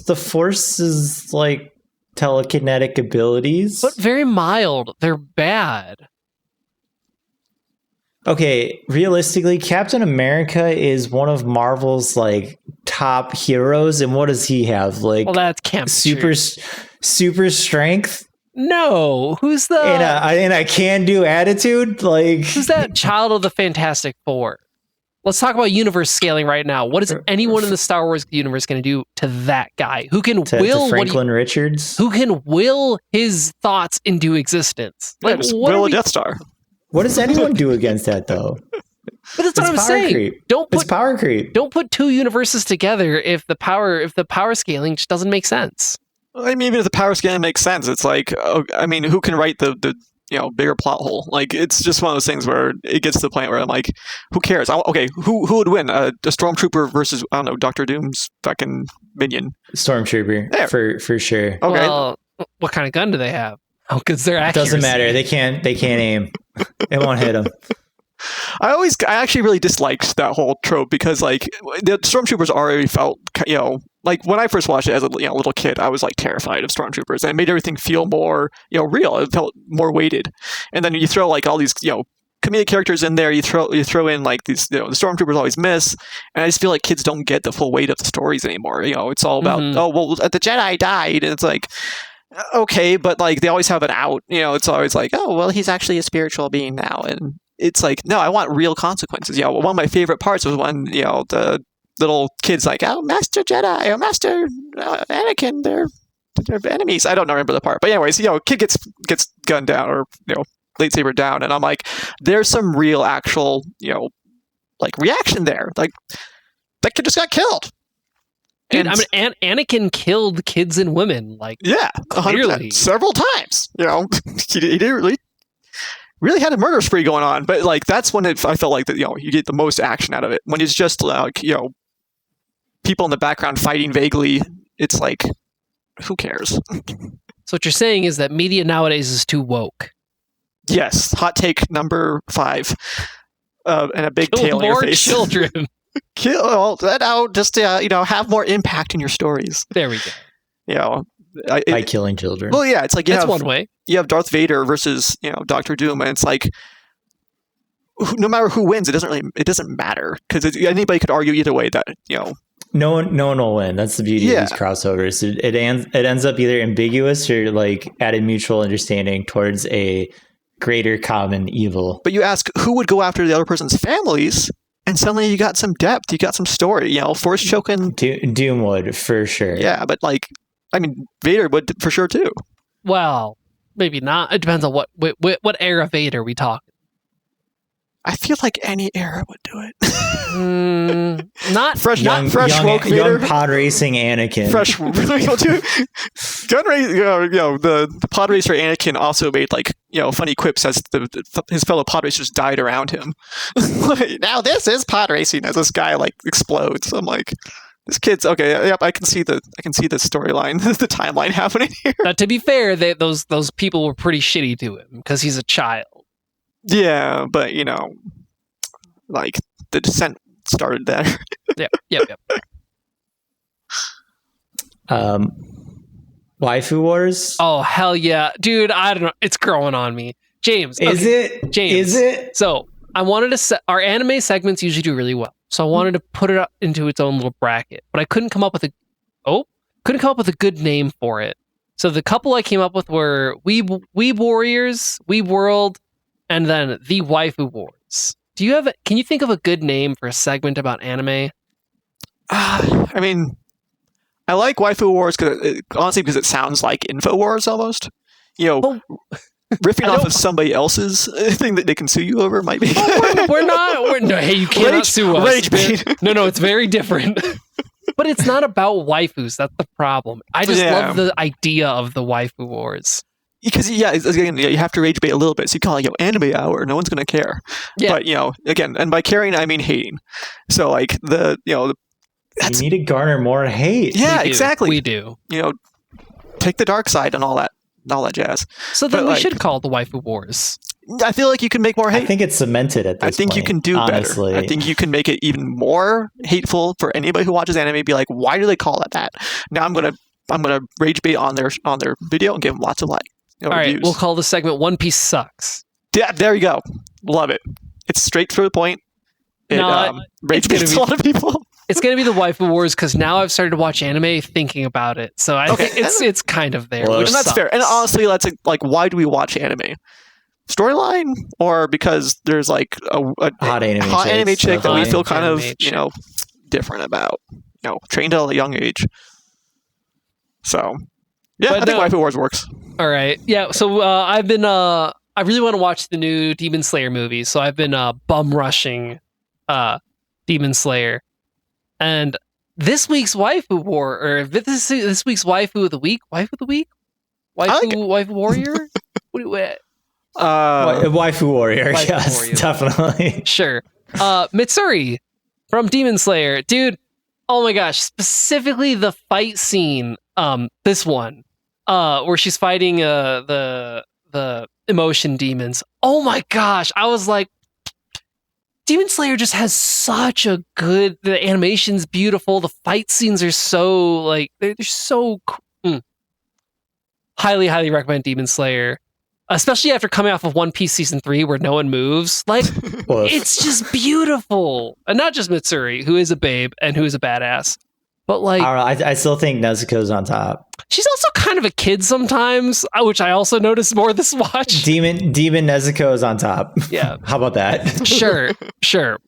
The force is like telekinetic abilities, but very mild. They're bad. Okay, realistically, Captain America is one of Marvel's like top heroes, and what does he have? Like, well, that's camp super strength. No, who's the and a can-do attitude? Like, who's that child of the Fantastic Four? Let's talk about universe scaling right now. What is anyone in the Star Wars universe going to do to that guy who can will Franklin Richards? Who can will his thoughts into existence? Like, just will a Death Star. What does anyone do against that, though? But that's what I'm saying. Creep. It's power creep. Don't put 2 universes together if the power scaling just doesn't make sense. I mean, even if the power scaling makes sense, it's like, who can write the bigger plot hole? Like, it's just one of those things where it gets to the point where I'm like, who cares? Who would win? A Stormtrooper versus, I don't know, Doctor Doom's fucking minion? Stormtrooper, there. for sure. Okay. Well, what kind of gun do they have? Oh, because they're accuracy. Doesn't matter. They can't aim. It won't hit them. I actually really disliked that whole trope because like the Stormtroopers already felt, like when I first watched it as a little kid, I was like terrified of Stormtroopers, and it made everything feel more real. It felt more weighted, and then you throw like all these comedic characters in there. You throw in like these the Stormtroopers always miss, and I just feel like kids don't get the full weight of the stories anymore. It's all about the Jedi died, and it's like. Okay, but like they always have an out. It's always like, oh well, he's actually a spiritual being now, and it's like, no, I want real consequences. One of my favorite parts was when the little kids like, oh, Master Jedi or Master Anakin, they're enemies. I don't remember the part, but anyways, kid gets gunned down or lightsaber down, and I'm like, there's some real actual like reaction there. Like that kid just got killed. Dude, Anakin killed kids and women. Like, yeah, clearly, several times. He didn't really had a murder spree going on, but like that's when I felt like that. You get the most action out of it when it's just like people in the background fighting vaguely. It's like, who cares? So what you're saying is that media nowadays is too woke. Yes, hot take number 5, and a big Kill tail in your more face. children. Kill that out. Just have more impact in your stories. There we go. You know, By killing children. well, yeah, it's like That's one way. you have Darth Vader versus Doctor Doom, and it's like no matter who wins, it doesn't matter because anybody could argue either way that No one will win. That's the beauty Yeah. of these crossovers. It ends up either ambiguous or like at a mutual understanding towards a greater common evil. But you ask who would go after the other person's families, and suddenly you got some depth, you got some story. Force choking, Doom would for sure. yeah, but Vader would for sure too. Well, maybe not. It depends on what era Vader we talk. I feel like any era would do it. Not fresh Young woke Vader. young pod racing Anakin. Fresh, gun race. The pod racer Anakin also made funny quips as his fellow pod racers died around him. Now this is pod racing as this guy explodes. I'm like, this kid's okay. Yep, I can see the storyline, the timeline happening here. Now, to be fair, those people were pretty shitty to him because he's a child. Yeah, but the descent started there. Yep. Waifu Wars. Oh hell yeah, dude! I don't know. It's growing on me, James. Is it? James? Is it? So I wanted to set our anime segments usually do really well, so I wanted to put it up into its own little bracket, but I couldn't come up with a good name for it. So the couple I came up with were Weeb Warriors, Weeb World, and then the Waifu Wars. Can you think of a good name for a segment about anime? I mean, I like Waifu Wars because it sounds like InfoWars almost. Riffing off of somebody else's thing that they can sue you over might be. Hey, you cannot sue us. Rage bait. No, it's very different. But it's not about waifus. That's the problem. I just love the idea of the Waifu Wars. Because again, you have to rage bait a little bit. So you call it anime hour. No one's gonna care. Yeah. But again, and by caring I mean hating. So You need to garner more hate. yeah, exactly. We do. Take the dark side and all that jazz. So then But, we should call it the Waifu Wars. I feel like you can make more hate. I think it's cemented at this I think you point, can do honestly. better. I think you can make it even more hateful for anybody who watches anime. Be like, why do they call it that? Now I'm gonna rage bait on their video and give them lots of All right, reviews. we'll call the segment One Piece Sucks. Yeah, there you go. Love it. It's straight to the point. It rage gonna baits be- a lot of people. It's going to be the Waifu Wars because now I've started to watch anime thinking about it. So I think it's kind of there, Well, which And that's sucks. fair. And honestly, that's why do we watch anime? Storyline, or because there's a Hot anime anime chicks, chick that we definitely. feel kind of Anime chick. different about. Trained at a young age. So yeah, But I think no. Waifu Wars works. All right. Yeah. So I've been, I really want to watch the new Demon Slayer movie. So I've been bum rushing Demon Slayer. And this week's Waifu War, or this week's Waifu of the Week? Waifu Warrior? Waifu Warrior, Waifu yes, Warrior. definitely. Sure. Mitsuri from Demon Slayer. Dude, oh my gosh. Specifically the fight scene, this one, where she's fighting the emotion demons. Oh my gosh. I was like, Demon Slayer just has such a good, the animation's beautiful, the fight scenes are so they're so highly recommend Demon Slayer, especially after coming off of One Piece season 3 where no one moves. Woof. It's just beautiful. And not just Mitsuri, who is a babe and who is a badass, but I don't know. I still think Nezuko's on top. she's also kind of a kid sometimes, which I also noticed more this watch. Demon Nezuko is on top. Yeah. How about that? Sure.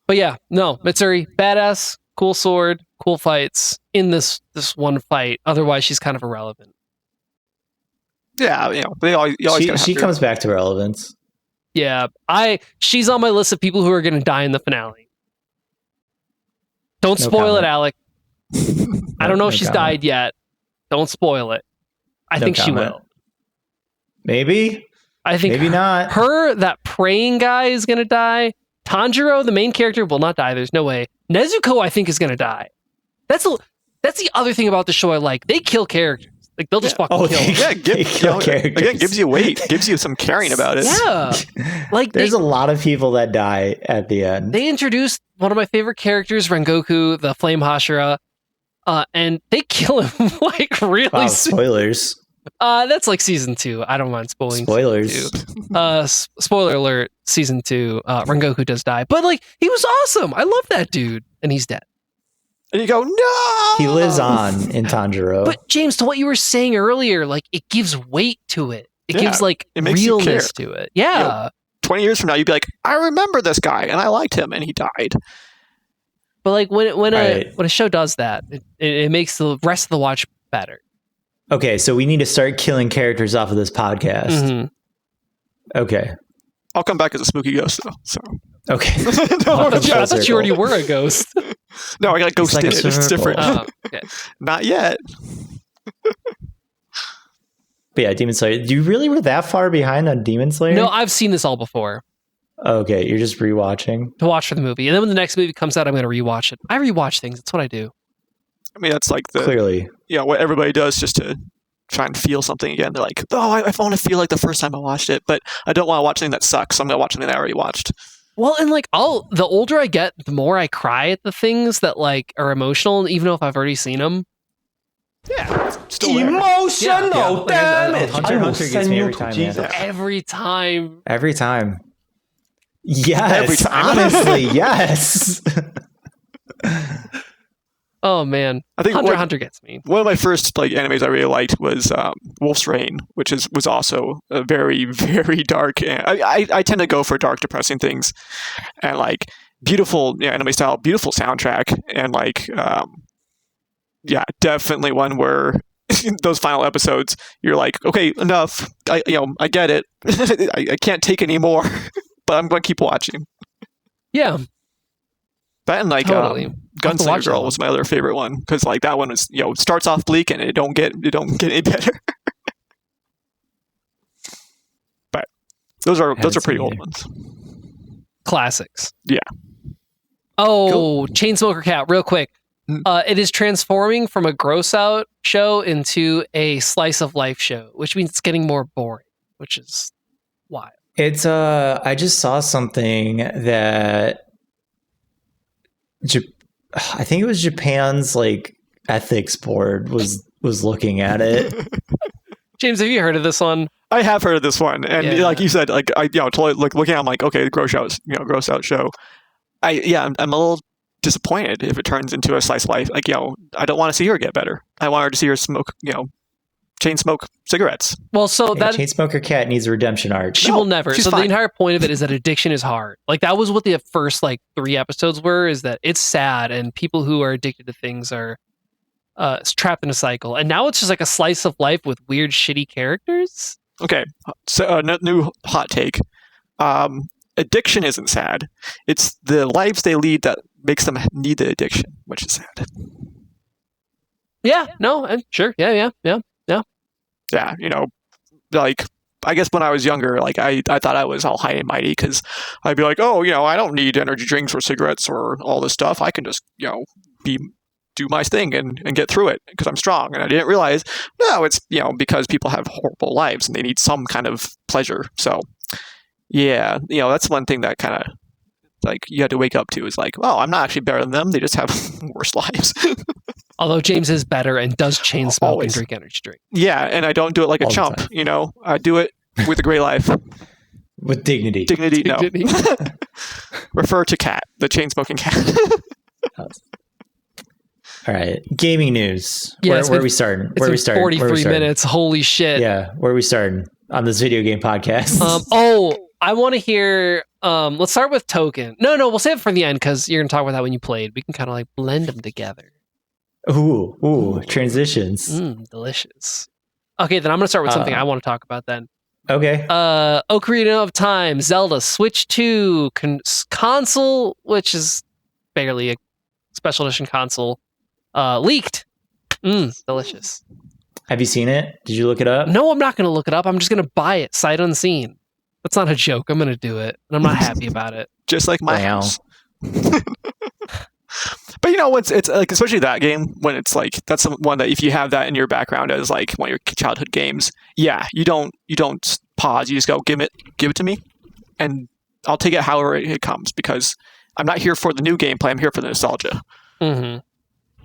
But yeah, no, Mitsuri, badass, cool sword, cool fights in this one fight. Otherwise, she's kind of irrelevant. Yeah, they always gotta she have comes back to relevance. Yeah, she's on my list of people who are going to die in the finale. Don't No spoil comment. it, Alec. I don't know if No she's comment. died yet. Don't spoil it. I No think she comment. will. Maybe. I think Maybe not. that praying guy is going to die. Tanjiro, the main character, will not die. There's no way. Nezuko, I think, is going to die. That's the other thing about the show I like. They kill characters. Like they'll just fucking Oh, kill him. Yeah, Kill characters. again, gives you weight, gives you some caring about it. Yeah. Like There's a lot of people that die at the end. they introduced one of my favorite characters, Rengoku, the Flame Hashira, and they kill him like really Wow, soon. spoilers. That's like season 2. I don't mind spoiling. Spoilers. Season 2. Spoiler alert: season 2, Rengoku does die, but like he was awesome. I love that dude, and he's dead. And you go, no! He lives on in Tanjiro. But James, to what you were saying earlier, like it gives weight to it. It Yeah, gives like it makes you realness to it. Yeah. Yeah. 20 years from now, you'd be like, I remember this guy, and I liked him, and he died. But like when Right. a show does that, it makes the rest of the watch better. Okay, so we need to start killing characters off of this podcast. Mhm. Okay. I'll come back as a spooky ghost, though. So. Okay. no, Welcome no, full I thought you circle. already were a ghost. no, I got ghost like in a it. It's circle. different. Oh, okay. Not yet. But yeah, Demon Slayer. You really were that far behind on Demon Slayer? No, I've seen this all before Okay, you're just rewatching. to watch for the movie, and then when the next movie comes out, I'm going to rewatch it. I rewatch things. That's what I do. I mean, that's like Clearly. what everybody does just to try and feel something again. They're like, oh, I want to feel like the first time I watched it, but I don't want to watch something that sucks, so I'm going to watch something that I already watched. Well, and like the older I get, the more I cry at the things that like are emotional, even if I've already seen them. Yeah. Still there. Emotional Yeah. damage. Hunter I will Hunter gets send me you every to time, Jesus. man. Every time. Every time. Yes. Every time. Honestly, yes. Oh man, I think Hunter what- Hunter gets me. One of my first like animes I really liked was Wolf's Rain, which was also a very, very dark. I tend to go for dark, depressing things, and like beautiful anime style, beautiful soundtrack, and like definitely one where those final episodes you're like, okay, enough. I get it. I can't take any more, but I'm going to keep watching. Yeah, That and like totally. I'll have to Gunslinger watch that Girl one. was my other favorite one because like that one was starts off bleak and it don't get any better. But those are Haven't pretty seen old either. ones. Classics. Yeah. Oh, Chainsmoker Cat, real quick. Mm. It is transforming from a gross out show into a slice of life show, which means it's getting more boring, which is wild. It's I just saw something that I think it was Japan's like ethics board was looking at it. James, have you heard of this one? I have heard of this one, and Yeah. like you said, like I totally looking at it, I'm like, okay, the gross out show. I'm a little disappointed if it turns into a slice of life. Like I don't want to see her get better. I want her to see her smoke chain smoke cigarettes. Well, so Hey, that Chainsmoker Cat needs a redemption arc. she No, will never. she's So the fine. entire point of it is that addiction is hard. Like that was what the first like 3 episodes were. Is that it's sad and people who are addicted to things are trapped in a cycle. And now it's just like a slice of life with weird, shitty characters. Okay, so new hot take. Addiction isn't sad. It's the lives they lead that makes them need the addiction, which is sad. Yeah. No. And sure. Yeah. Yeah, like I guess when I was younger, like I thought I was all high and mighty because I'd be like, oh, I don't need energy drinks or cigarettes or all this stuff. I can just do my thing and get through it because I'm strong. And I didn't realize, no, it's because people have horrible lives and they need some kind of pleasure. So yeah, that's one thing that kind of like you had to wake up to is like, oh, I'm not actually better than them. They just have worse lives. Although James is better and does chain smoke Always. and drink energy drink. Yeah, and I don't do it like a All the chump. time. I do it with a great life. With dignity. Dignity, no. Dignity. Refer to cat, the chain smoking cat. All right. Gaming news. Yeah, where it's are been- we starting? It's Where are we been starting? Where are we 43 starting? minutes. Holy shit. Yeah, where are we starting on this video game podcast? I want to hear. Let's start with Token. No, we'll save it for the end because you're gonna talk about that when you played. We can kind of like blend them together. Ooh, transitions. Delicious. Okay, then I'm gonna start with something Uh, I want to talok about then. Okay. Ocarina of Time, Zelda, Switch 2, console, which is barely a special edition console, leaked. Delicious. Have you seen it? Did you look it up? No, I'm not gonna look it up. I'm just gonna buy it sight unseen. That's not a joke. I'm gonna do it, and I'm not happy about it. Just like my Wow. house. But it's like, especially that game, when it's like that's one that if you have that in your background as like one of your childhood games, yeah, you don't pause. You just go, give it to me, and I'll take it however it comes, because I'm not here for the new gameplay. I'm here for the nostalgia. Mm-hmm.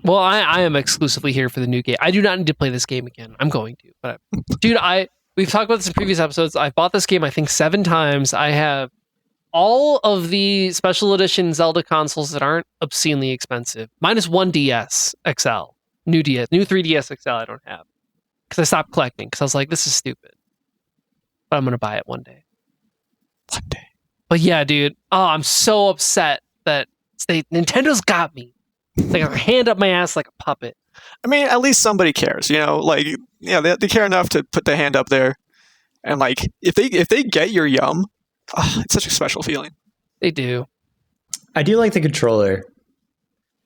Well, I am exclusively here for the new game. I do not need to play this game again. I'm going to, but dude, we've talked about this in previous episodes. I've bought this game I think 7 times. I have all of the special edition Zelda consoles that aren't obscenely expensive, minus one DS XL, new 3DS XL I don't have, because I stopped collecting because I was like, this is stupid. But I'm gonna buy it one day. One day. But yeah, dude. Oh, I'm so upset that Nintendo's got me. They got their hand up my ass like a puppet. I mean, at least somebody cares, like, they care enough to put the hand up there, and like if they get your yum, it's such a special feeling. They do. I do like the controller.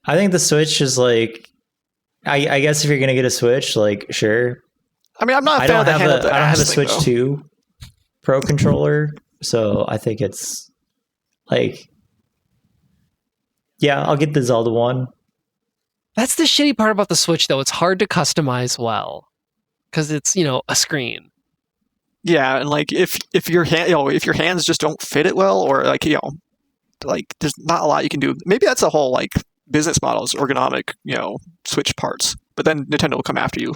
I think the Switch is like, I guess if you're gonna get a Switch, like, sure. I mean, I'm not. I don't have a Switch thing, 2 Pro controller, so I think it's like, yeah, I'll get the Zelda one. That's the shitty part about the Switch, though. It's hard to customize well because it's a screen. Yeah, and like if your hands just don't fit it well, or like like there's not a lot you can do. Maybe that's a whole like business models, ergonomic Switch parts. But then Nintendo will come after you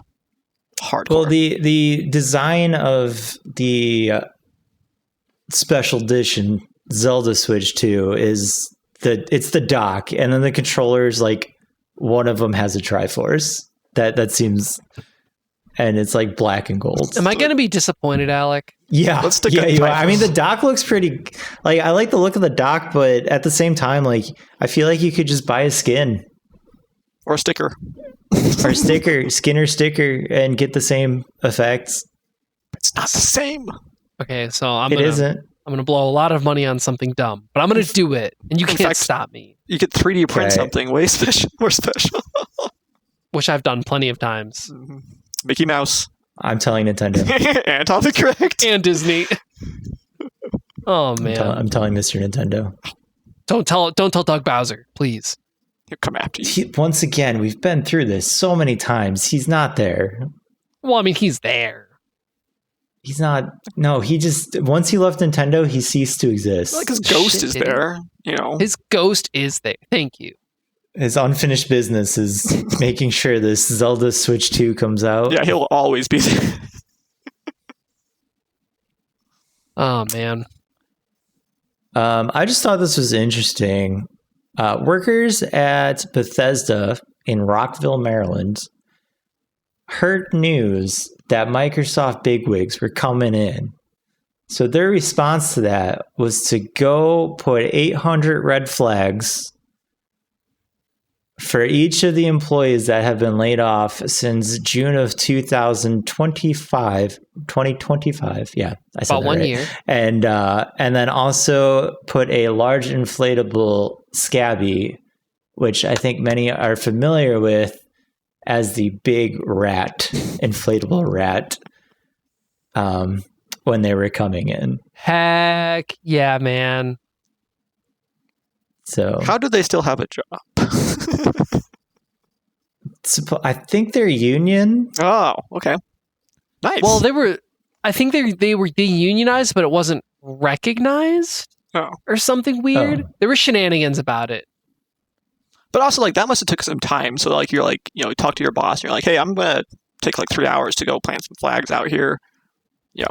hardcore. Well, the design of the special edition Zelda Switch 2 is it's the dock, and then the controllers, like, one of them has a Triforce. That seems, and it's like black and gold. Am I going to be disappointed, Alec? Yeah, let's stick. Yeah, you are. I mean, the dock looks pretty. Like, I like the look of the dock, but at the same time, like, I feel like you could just buy a skin or a sticker, skin or sticker, and get the same effects. It's not the same. Okay, so It isn't. I'm gonna blow a lot of money on something dumb, but I'm gonna do it, and you can't stop me. You could 3D print something way more special, which I've done plenty of times. Mm-hmm. Mickey Mouse. I'm telling Nintendo. And Tom the Correct. And Disney. Oh man, I'm telling Mr. Nintendo. Don't tell Doug Bowser, please. He'll come after you. Once again, we've been through this so many times. He's not there. Well, I mean, he's there. He's not. No, he just, once he left Nintendo, he ceased to exist. Like his ghost is there, His ghost is there. Thank you. His unfinished business is making sure this Zelda Switch 2 comes out. Yeah, he'll always be there. Oh, man. I just thought this was interesting. Workers at Bethesda in Rockville, Maryland, heard news that Microsoft bigwigs were coming in. So their response to that was to go put 800 red flags for each of the employees that have been laid off since June of 2025. Yeah, I said about 1 year. And then also put a large inflatable Scabby, which I think many are familiar with as the big rat, inflatable rat, when they were coming in. Heck yeah, man. So how do they still have a job? I think they're union. Oh, okay. Nice. Well, I think they were unionized, but it wasn't recognized or something weird. There were shenanigans about it. But also, like, that must have took some time. So, like, you're like, talk to your boss, and you're like, hey, I'm gonna take like 3 hours to go plant some flags out here.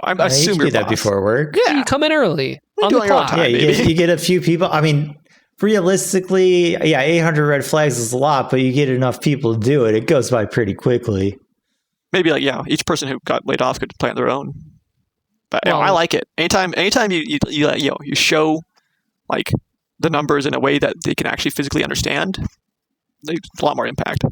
I assume you do that before work. Yeah, you come in early on the clock. clock. Yeah, you get a few people. I mean, realistically, yeah, 800 red flags is a lot, but you get enough people to do it, it goes by pretty quickly. Maybe like each person who got laid off could plant their own. But I like it. Anytime you show like the numbers in a way that they can actually physically understand, there's a lot more impact.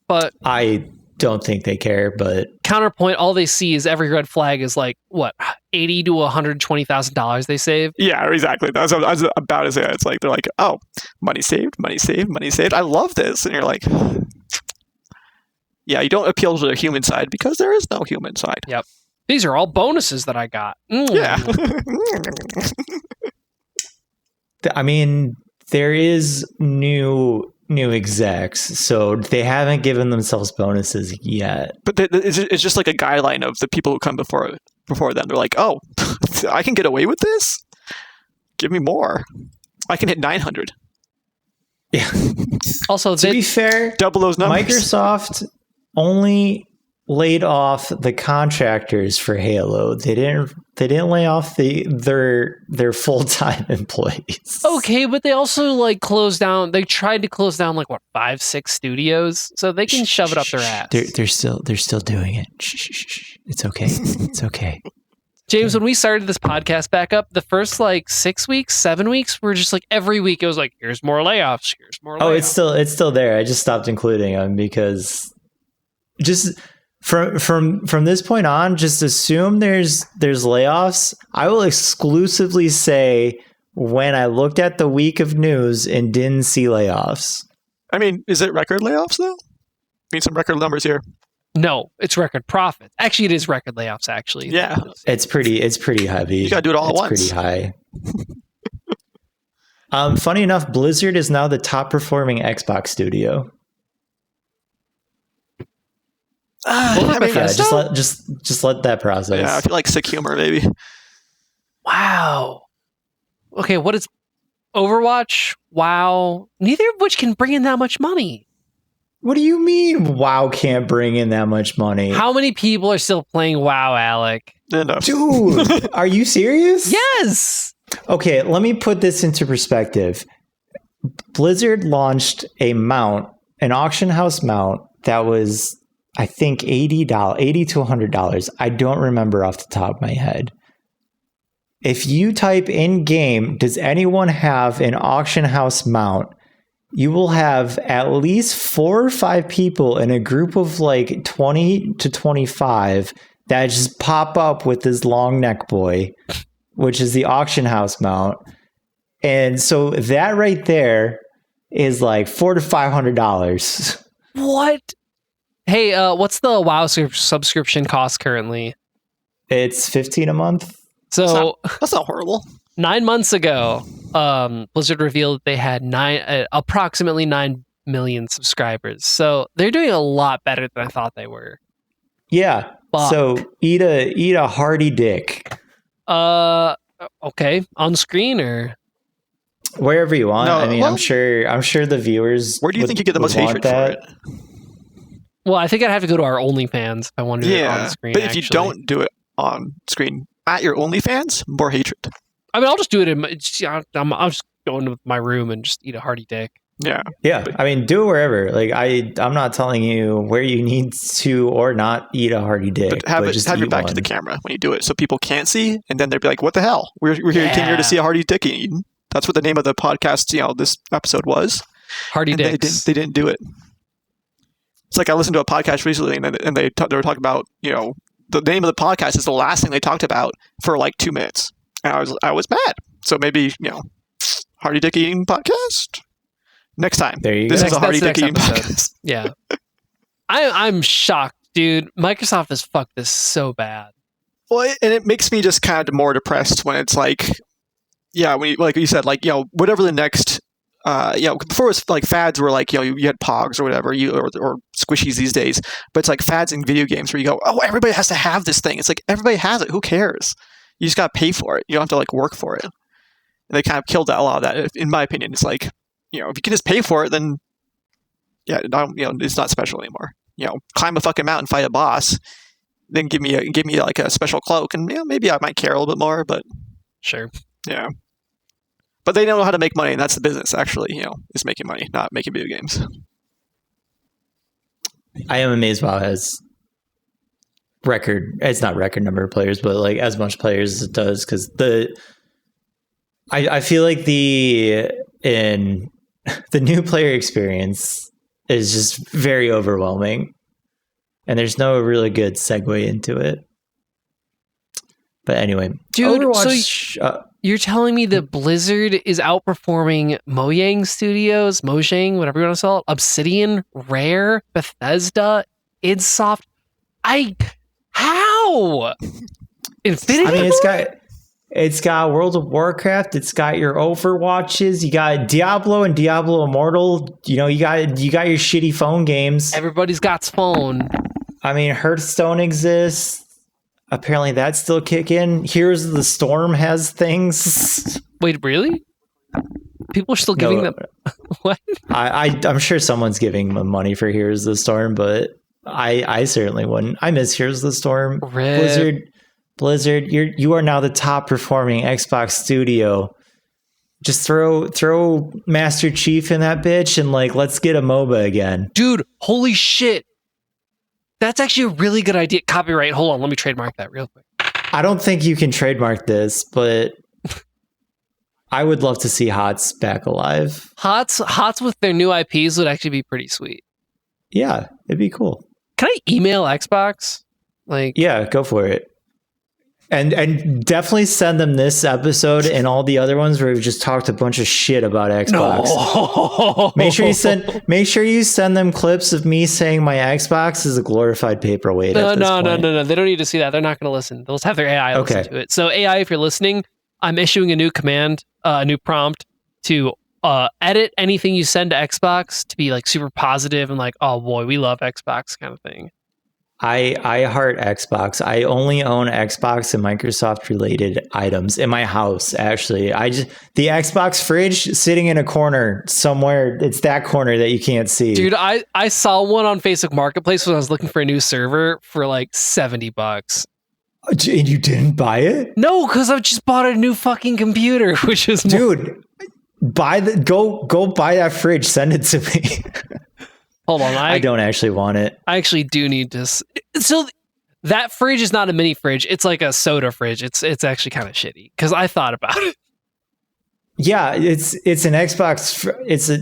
But I don't think they care. But counterpoint, all they see is every red flag is like what, $80,000 to $120,000 they save. Yeah, exactly. That's what I was about to say. It's like they're like, oh, money saved, money saved, money saved. I love this, and you're like, yeah, you don't appeal to the human side because there is no human side. Yep. These are all bonuses that I got. Yeah. I mean, there is new execs, so they haven't given themselves bonuses yet. But it's just like a guideline of the people who come before them. They're like, oh, I can get away with this? Give me more. I can hit 900. Yeah. Also, To be fair, Double those numbers. Microsoft only laid off the contractors for Halo. They didn't lay off their full-time employees. okay, but they also like closed down. They tried to close down like what 5-6 studios, so they can shove it up their ass. They're still doing it. Shh. It's okay. It's okay. James, when we started this podcast back up, the first like 6 weeks, 7 weeks, were just like every week it was like, here's more layoffs, here's more layoffs. Oh, it's still there. I just stopped including them because just from this point on, just assume there's layoffs. I will exclusively say when I looked at the week of news and didn't see layoffs. I mean, is it record layoffs though? I mean, some record numbers here. No, it's record profit. Actually, it is record layoffs. Actually, Yeah. It's pretty heavy. You gotta do it all at once. It's pretty high. Funny enough, Blizzard is now the top performing Xbox studio. Well, I mean, Yeah, Bethesda? just let that process. yeah, I feel like sick humor, maybe. Wow. Okay, what is Overwatch? WoW. Neither of which can bring in that much money. What do you mean WoW can't bring in that much money? How many people are still playing WoW, Alec? Enough. Dude, are you serious? Yes. Okay, let me put this into perspective. Blizzard launched an auction house mount that was, I think, $80 to $100. I don't remember off the top of my head. If you type in game, does anyone have an auction house mount? You will have at least 4 or 5 people in a group of like 20 to 25 that just pop up with this long neck boy, which is the auction house mount. And so that right there is like $400 to $500. What? Hey, what's the WoW subscription cost currently? It's $15 a month. So That's not horrible. 9 months ago, Blizzard revealed they had approximately 9 million subscribers. So they're doing a lot better than I thought they were. Yeah. Fuck. So eat a hearty dick Okay, on screen or wherever you want. No, I mean, well- I'm sure the viewers. Where do you think you get the most hatred for it? well, I think I'd have to go to our OnlyFans if I wanted to do it on Yeah, screen. but if you actually. don't do it on screen at your OnlyFans, more hatred. I mean, I'll just do it in my. I'm just going to my room and just eat a hearty dick. Yeah, Yeah, I mean, do it wherever. Like I'm not telling you where you need to or not eat a hearty dick. but have just your eat back to the one. camera when you do it, so people can't see, and then they'll be like, "What the hell? We're here, came here Yeah. to see a hearty dick eaten." That's what the name of the podcast, this episode was. Hearty And dicks. they didn't do it. It's like I listened to a podcast recently, and they were talking about the name of the podcast is the last thing they talked about for like 2 minutes, and I was mad. So maybe hearty dick eating podcast next time. There you This go. is a hearty That's dick the eating next episode. podcast. Yeah. I'm shocked, dude. Microsoft has fucked this so bad. Well, and it makes me just kind of more depressed when it's like, when you, like you said, like whatever the next, before it was like fads were like you had Pogs or whatever or squishies these days, but it's like fads in video games where you go, oh, everybody has to have this thing. It's like everybody has it. Who cares? You just got to pay for it. You don't have to like work for it. And they kind of killed a lot of that. In my opinion, it's like if you can just pay for it, then it's not special anymore. Climb a fucking mountain, fight a boss, then give me like a special cloak, and maybe I might care a little bit more. But Sure. yeah, but they don't know how to make money, and that's the business. Actually, is making money, not making video games. I am amazed WoW has it's not record number of players, but like as much players as it does, because I feel like the new player experience is just very overwhelming, and there's no really good segue into it. But anyway, Dude, Overwatch, You're telling me that Blizzard is outperforming Mojang Studios, whatever you want to call it, Obsidian, Rare, Bethesda, idsoft. How? Infinity? I mean, It's got World of Warcraft. It's got your Overwatches. You got Diablo and Diablo Immortal. You know, you got your shitty phone games. Everybody's got phone. I mean, Hearthstone exists. Apparently, that's still kicking. Heroes of the Storm has things. Wait, really? People are still giving them what? I'm sure someone's giving them money for Heroes of the Storm, but I certainly wouldn't. I miss Heroes of the Storm. Blizzard, you are now the top performing Xbox studio. Just throw Master Chief in that bitch and like let's get a MOBA again. Dude, holy shit. That's actually a really good idea. Copyright. Hold on, let me trademark that real quick. I don't think you can trademark this, but I would love to see HOTS back alive. HOTS with their new IPs would actually be pretty sweet. Yeah, it'd be cool. Can I email Xbox? Like, yeah, go for it. And definitely send them this episode and all the other ones where we've just talked a bunch of shit about Xbox. No. Make sure you send them clips of me saying my Xbox is a glorified paperweight. No. They don't need to see that. They're not going to listen. They'll just have their AI listen to it. So AI, if you're listening, I'm issuing a new command, a new prompt to edit anything you send to Xbox to be like super positive and like, oh boy, we love Xbox kind of thing. I heart Xbox. I only own Xbox and Microsoft related items in my house. Actually, the Xbox fridge sitting in a corner somewhere. It's that corner that you can't see. Dude, I saw one on Facebook Marketplace when I was looking for a new server for like $70. And you didn't buy it? No, because I've just bought a new fucking computer, which is dude. Go buy that fridge. Send it to me. Hold on, I don't actually want it. I actually do need to. So that fridge is not a mini fridge. It's like a soda fridge. It's actually kind of shitty because I thought about it. Yeah, it's an Xbox. It's a.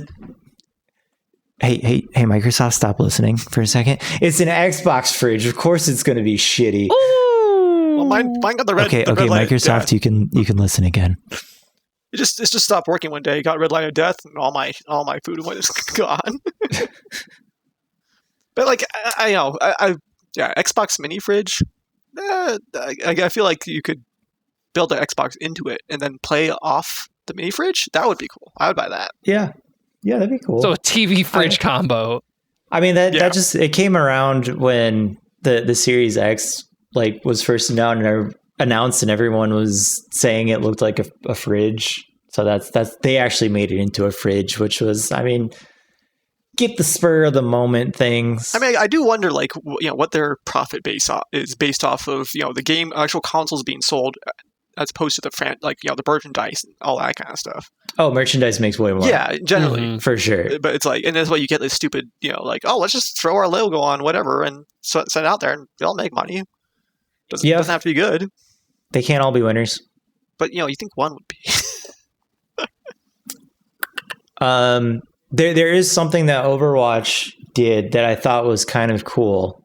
Hey, Microsoft, stop listening for a second. It's an Xbox fridge. Of course, it's going to be shitty. Ooh. Well, mine got the red. Okay, the red light Microsoft, you can listen again. It just stopped working one day. It got red light of death, and all my food was gone. But like I know, Xbox mini fridge. I feel like you could build an Xbox into it and then play off the mini fridge. That would be cool. I would buy that. Yeah, that'd be cool. So a TV fridge combo. I mean that just it came around when the Series X like was first announced and everyone was saying it looked like a fridge. So that's they actually made it into a fridge, which was, I mean, get the spur of the moment things. I mean, I do wonder, like, what their profit base is based off of, the game, actual consoles being sold, as opposed to the merchandise and all that kind of stuff. Oh, merchandise makes way more. Yeah, generally. For sure. But it's like, and that's why you get this stupid, like, oh, let's just throw our logo on whatever and send it out there and they'll make money. Doesn't have to be good. They can't all be winners. But, you think one would be. There is something that Overwatch did that I thought was kind of cool.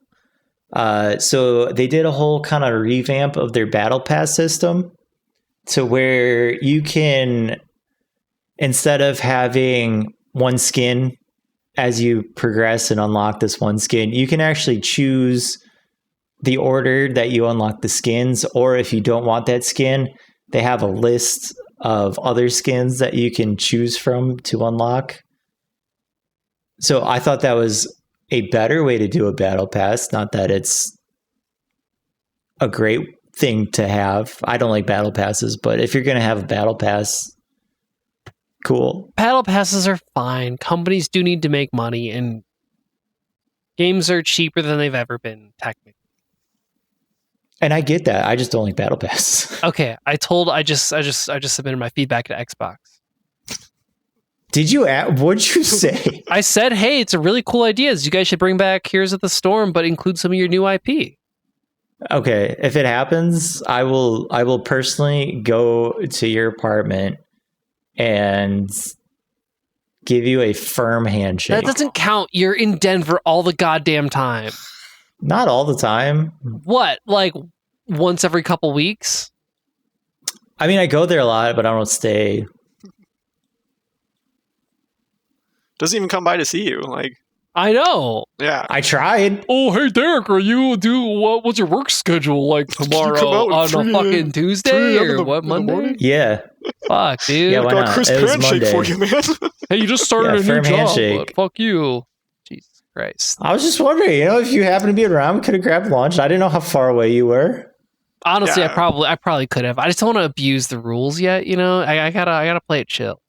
So they did a whole kind of revamp of their battle pass system to where you can, instead of having one skin as you progress and unlock this one skin, you can actually choose the order that you unlock the skins, or if you don't want that skin, they have a list of other skins that you can choose from to unlock. So I thought that was a better way to do a battle pass. Not that it's a great thing to have. I don't like battle passes, but if you're going to have a battle pass, cool. Battle passes are fine. Companies do need to make money, and games are cheaper than they've ever been, technically. And I get that. I just don't like battle pass. Okay, I just submitted my feedback to Xbox. Did you? What'd you say? I said, hey, it's a really cool idea. You guys should bring back Heroes of the Storm, but include some of your new IP. Okay, if it happens, I will personally go to your apartment and give you a firm handshake. That doesn't count. You're in Denver all the goddamn time. Not all the time. What? Like once every couple weeks? I mean, I go there a lot, but I don't stay. Doesn't even come by to see you. Like, I know. Yeah. I tried. Oh, hey Derek, what's your work schedule like tomorrow come out at on a 3 fucking 3 Tuesday a.m. or what in the Monday? morning? Yeah. Fuck, dude. Yeah, why Got not? Chris It was handshake for Monday. you, man. Hey, you just started Yeah, a new firm job, handshake. but fuck you. Jesus Christ. I was just wondering, if you happen to be around, we could have grabbed lunch. I didn't know how far away you were. Honestly, Yeah. I probably could have. I just don't want to abuse the rules yet, I gotta play it chill.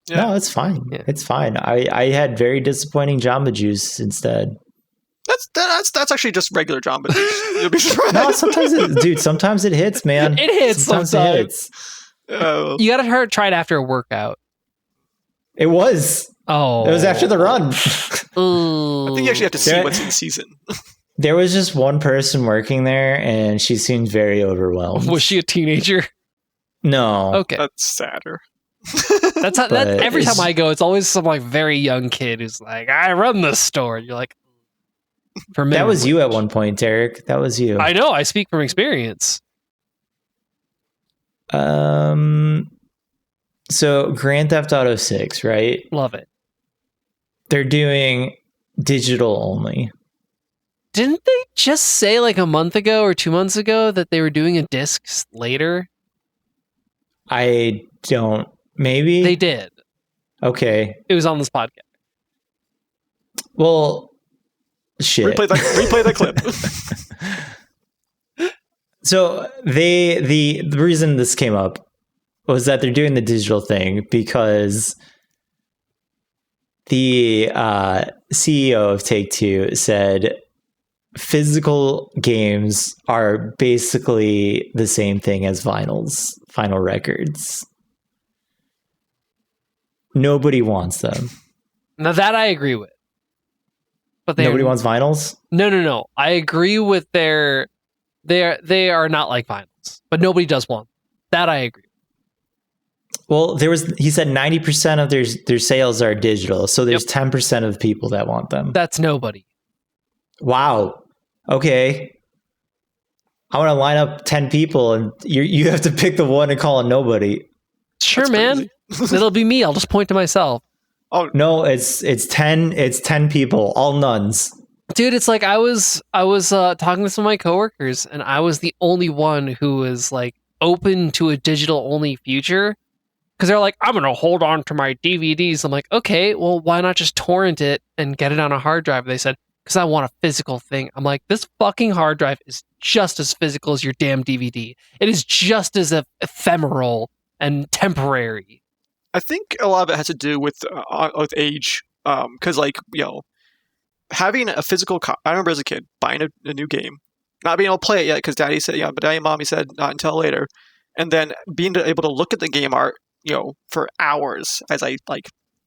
Yeah. No, it's fine. Yeah. It's fine. I had very disappointing Jamba Juice instead. That's actually just regular Jamba Juice. You'll be surprised. No, sometimes it hits, man. It hits sometimes. You gotta try it after a workout. It was. Oh. It was after the run. I think you actually have to see There- what's in season. There was just one person working there, and she seemed very overwhelmed. Was she a teenager? No. Okay. That's sadder. That's how, But every it's- time I go, it's always some like very young kid who's like, I run this store. And you're like, for That was minimum you at wage. one point, Derek. That was you. I know. I speak from experience. So Grand Theft Auto 6, right? Love it. They're doing digital only. Didn't they just say like a month ago or 2 months ago that they were doing a disc later? I don't. Maybe They did. Okay. It was on this podcast. Well, shit. Replay that clip. So the reason this came up was that they're doing the digital thing because the CEO of Take-Two said physical games are basically the same thing as vinyl records. Nobody wants them. Now that I agree with. But Nobody wants vinyls? No. I agree with they are not like vinyls, but nobody does want them. That I agree. Well, he said 90% of their sales are digital, so there's 10% of people that want them. That's nobody. Wow. Okay. I want to line up 10 people and you have to pick the one and call it nobody. Sure, That's man. It'll be me. I'll just point to myself. No, it's 10 people, all nuns. Dude, it's like I was talking to some of my coworkers and I was the only one who was like open to a digital only future because they're like, I'm going to hold on to my DVDs. I'm like, okay, well, why not just torrent it and get it on a hard drive? They said, because I want a physical thing. I'm like, this fucking hard drive is just as physical as your damn DVD. It is just as ephemeral and temporary. I think a lot of it has to do with age, because having a physical copy. I remember as a kid buying a new game, not being able to play it yet because Daddy said, but Daddy and Mommy said not until later, and then being able to look at the game art, for hours as I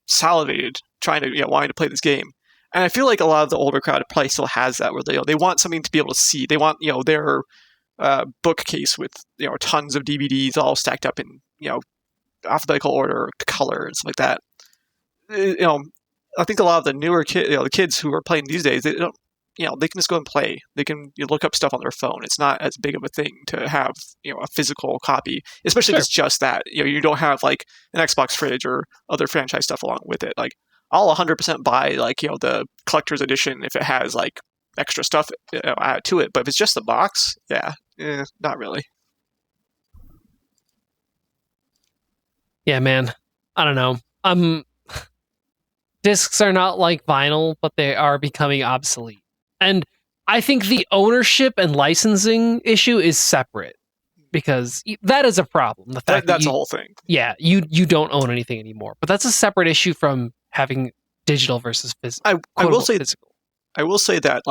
salivated trying to wanting to play this game. And I feel like a lot of the older crowd probably still has that where they want something to be able to see. They want their bookcase with tons of DVDs all stacked up in alphabetical order, color, and stuff like that. I think a lot of the newer the kids who are playing these days, they don't, they can just go and play. They can look up stuff on their phone. It's not as big of a thing to have, a physical copy, especially if it's just that. You don't have like an Xbox fridge or other franchise stuff along with it. Like, I'll 100% buy the collector's edition if it has like extra stuff added to it. But if it's just the box, not really. Yeah, man. I don't know. Discs are not like vinyl, but they are becoming obsolete. And I think the ownership and licensing issue is separate because that is a problem. The fact That's a whole thing. Yeah, you don't own anything anymore. But that's a separate issue from having digital versus physical. I will say that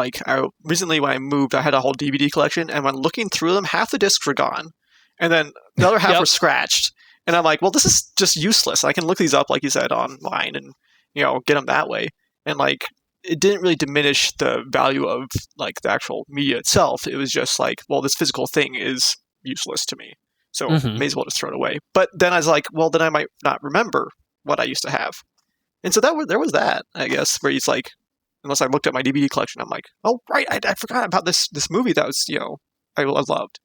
recently when I moved, I had a whole DVD collection, and when looking through them, half the discs were gone, and then the other half were scratched. And I'm like, well, this is just useless. I can look these up, like you said, online, and get them that way. And it didn't really diminish the value of the actual media itself. It was just like, well, this physical thing is useless to me, so may as well just throw it away. But then I was like, well, then I might not remember what I used to have. And so there was that, I guess, where he's like, unless I looked at my DVD collection, I'm like, oh, right, I forgot about this movie that was, I loved.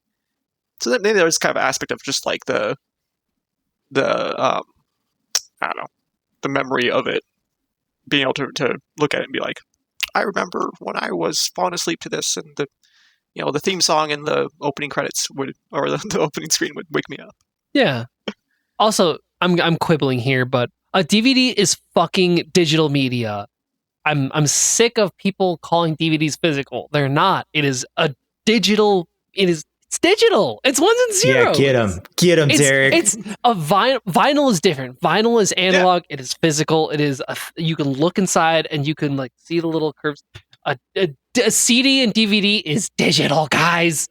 So that maybe there's kind of an aspect of just like the I don't know, the memory of it, being able to look at it and be like, I remember when I was falling asleep to this, and the theme song and the opening credits the opening screen would wake me up. Yeah. Also, I'm quibbling here, but a DVD is fucking digital media. I'm sick of people calling DVDs physical. They're not. It is a digital. It's digital. It's ones and zeros. Yeah, get him, Derek. It's a vinyl is different. Vinyl is analog. Yeah. It is physical. It is you can look inside and you can like see the little curves. A CD and DVD is digital, guys.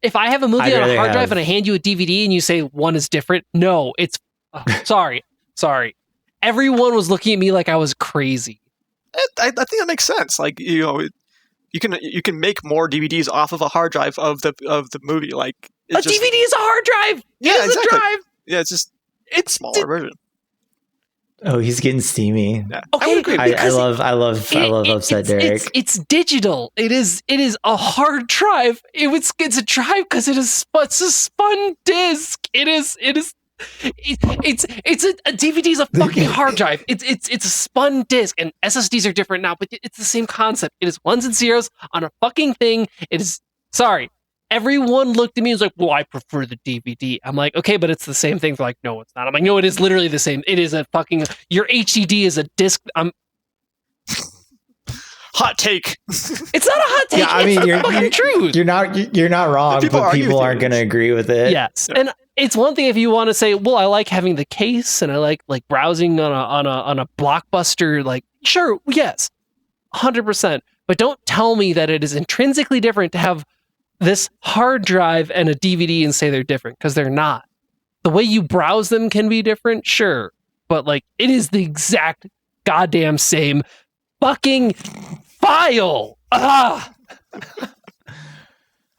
If I have a movie on a hard drive and I hand you a DVD and you say one is different, no, it's sorry. Everyone was looking at me like I was crazy. I think that makes sense. Like you can make more DVDs off of a hard drive of the movie. Like DVD is a hard drive. Yeah, exactly. A drive. Yeah, it's a smaller version. Oh, he's getting steamy. Yeah. Okay, I love Upset Derek. It's digital. It is a hard drive. It's a drive because it's a spun disc. It's a DVD is a fucking hard drive. It's a spun disc, and SSDs are different now, but it's the same concept. It is ones and zeros on a fucking thing. It is sorry. Everyone looked at me and was like, well, I prefer the DVD. I'm like, okay, but it's the same thing. They're like, no, it's not. I'm like, no, it is literally the same. It is a fucking, your HDD is a disc. Hot take. It's not a hot take. Yeah, I mean, you're truth. You're not wrong, but people aren't going to agree with it. Yes. And it's one thing if you want to say, well, I like having the case and I like browsing on a Blockbuster. Like, sure, yes, 100%. But don't tell me that it is intrinsically different to have this hard drive and a DVD and say they're different, because they're not. The way you browse them can be different, sure, but like it is the exact goddamn same fucking file. I'm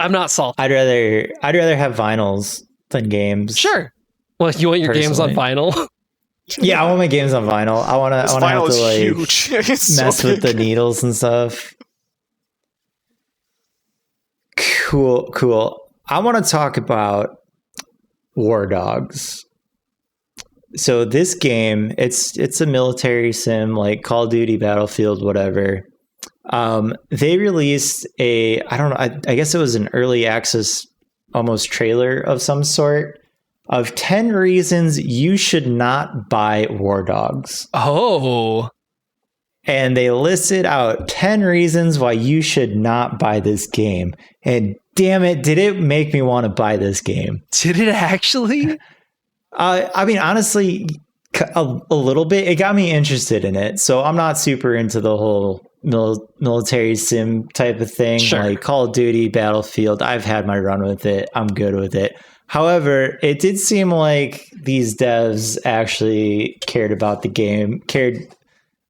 not salty. I'd rather have vinyls than games. Sure. Well, you want your games on vinyl? Yeah, I want my games on vinyl. I want to have to like huge. mess with the needles and stuff. Cool. I want to talk about War Dogs. So this game, it's a military sim like Call of Duty, Battlefield, whatever. They released I guess it was an early access, almost trailer of some sort of 10 reasons you should not buy War Dogs. Oh. And they listed out 10 reasons why you should not buy this game. And damn it, did it make me want to buy this game. Did it actually? I mean, honestly, a little bit. It got me interested in it. So I'm not super into the whole military sim type of thing. Sure. Like Call of Duty, Battlefield, I've had my run with it. I'm good with it. However, it did seem like these devs actually cared about the game, cared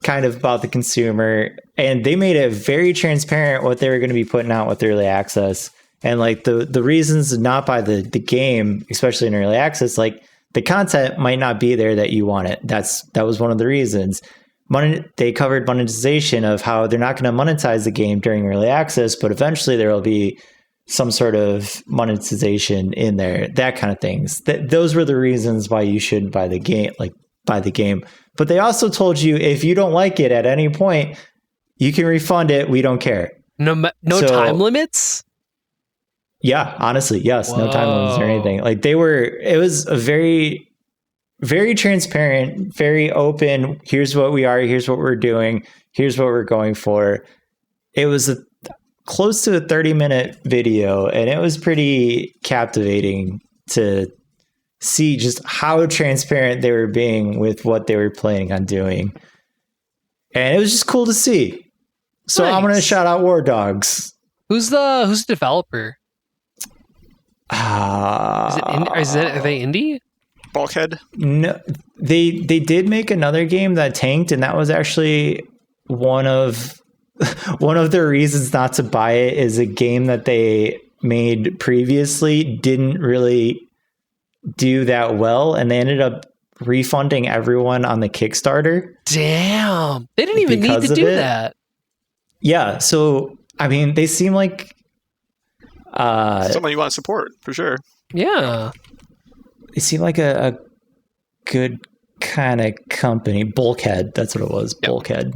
kind of about the consumer, and they made it very transparent what they were going to be putting out with early access. And like the reasons to not buy the game, especially in early access, like the content might not be there that you want it. That was one of the reasons. They covered monetization of how they're not going to monetize the game during early access, but eventually there will be some sort of monetization in there, that kind of things. Those were the reasons why you shouldn't buy the game, But they also told you if you don't like it at any point, you can refund it. We don't care. No time limits? Yeah, honestly, yes. Whoa. No time limits or anything. Like it was a very, very transparent, very open. Here's what we are. Here's what we're doing. Here's what we're going for. It was close to a 30-minute video, and it was pretty captivating to see just how transparent they were being with what they were planning on doing. And it was just cool to see. So nice. I'm going to shout out War Dogs. Who's the developer? Are they indie? Bulkhead? No, they did make another game that tanked, and that was actually one of the reasons not to buy it. Is a game that they made previously didn't really do that well, and they ended up refunding everyone on the Kickstarter. Damn, they didn't even need to do that. Yeah, so I mean, they seem like someone you want to support for sure. Yeah, they seem like a good kind of company. Bulkhead, that's what it was. Yep. Bulkhead.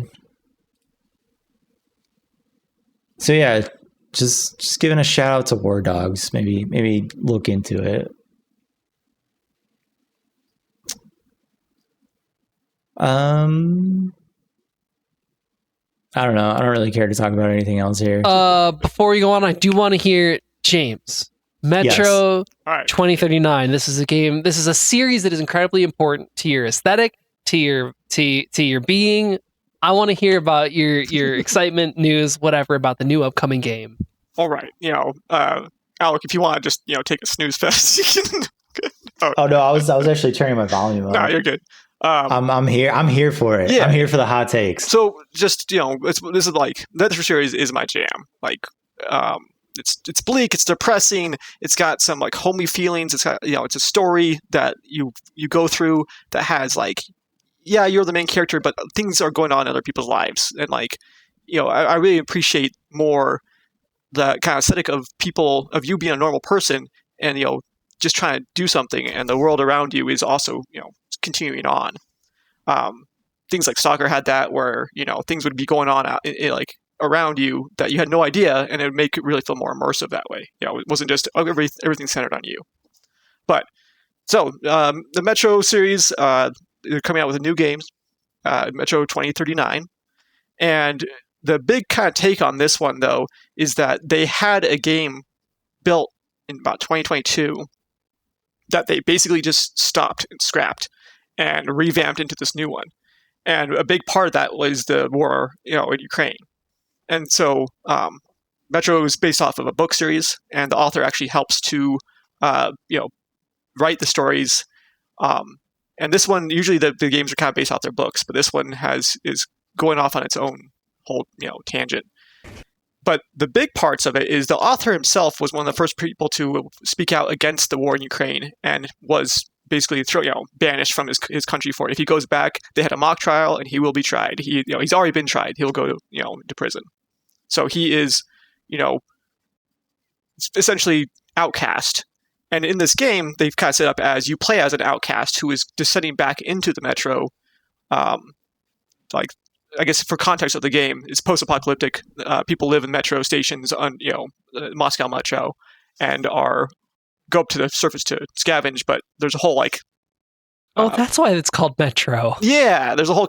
So yeah, just giving a shout out to War Dogs. Maybe look into it. I don't know. I don't really care to talk about anything else here. Before we go on, I do want to hear James. Metro All right. 2039. This is a game. This is a series that is incredibly important to your aesthetic, to your being. I want to hear about your excitement, news, whatever about the new upcoming game. All right. Alec, if you want to just take a snooze fest, you can. Oh no, I was actually turning my volume up. No, you're good. I'm here. I'm here for it. Yeah. I'm here for the hot takes. So just this is like the Metro series is my jam. Like, it's bleak, it's depressing, it's got some like homey feelings. It's got it's a story that you go through that has like, yeah, you're the main character, but things are going on in other people's lives, and like, I really appreciate more the kind of aesthetic of you being a normal person, and just trying to do something, and the world around you is also continuing on. Things like Stalker had that, where things would be going on out like around you that you had no idea, and it would make it really feel more immersive that way. It wasn't just everything centered on you. But so the Metro series, they're coming out with a new game, Metro 2039, and the big kind of take on this one though is that they had a game built in about 2022 that they basically just stopped and scrapped and revamped into this new one. And a big part of that was the war, in Ukraine. And so Metro is based off of a book series, and the author actually helps to, write the stories. And this one, usually the games are kind of based off their books, but this one is going off on its own whole, tangent. But the big parts of it is the author himself was one of the first people to speak out against the war in Ukraine, and was basically banished from his country for it. If he goes back, they had a mock trial, and he will be tried. He's already been tried. He'll go to prison. So he is, essentially outcast. And in this game, they've kind of set up as you play as an outcast who is descending back into the Metro. I guess for context of the game, it's post-apocalyptic. People live in metro stations on Moscow Metro, and go up to the surface to scavenge. But there's a whole that's why it's called Metro. Yeah, there's a whole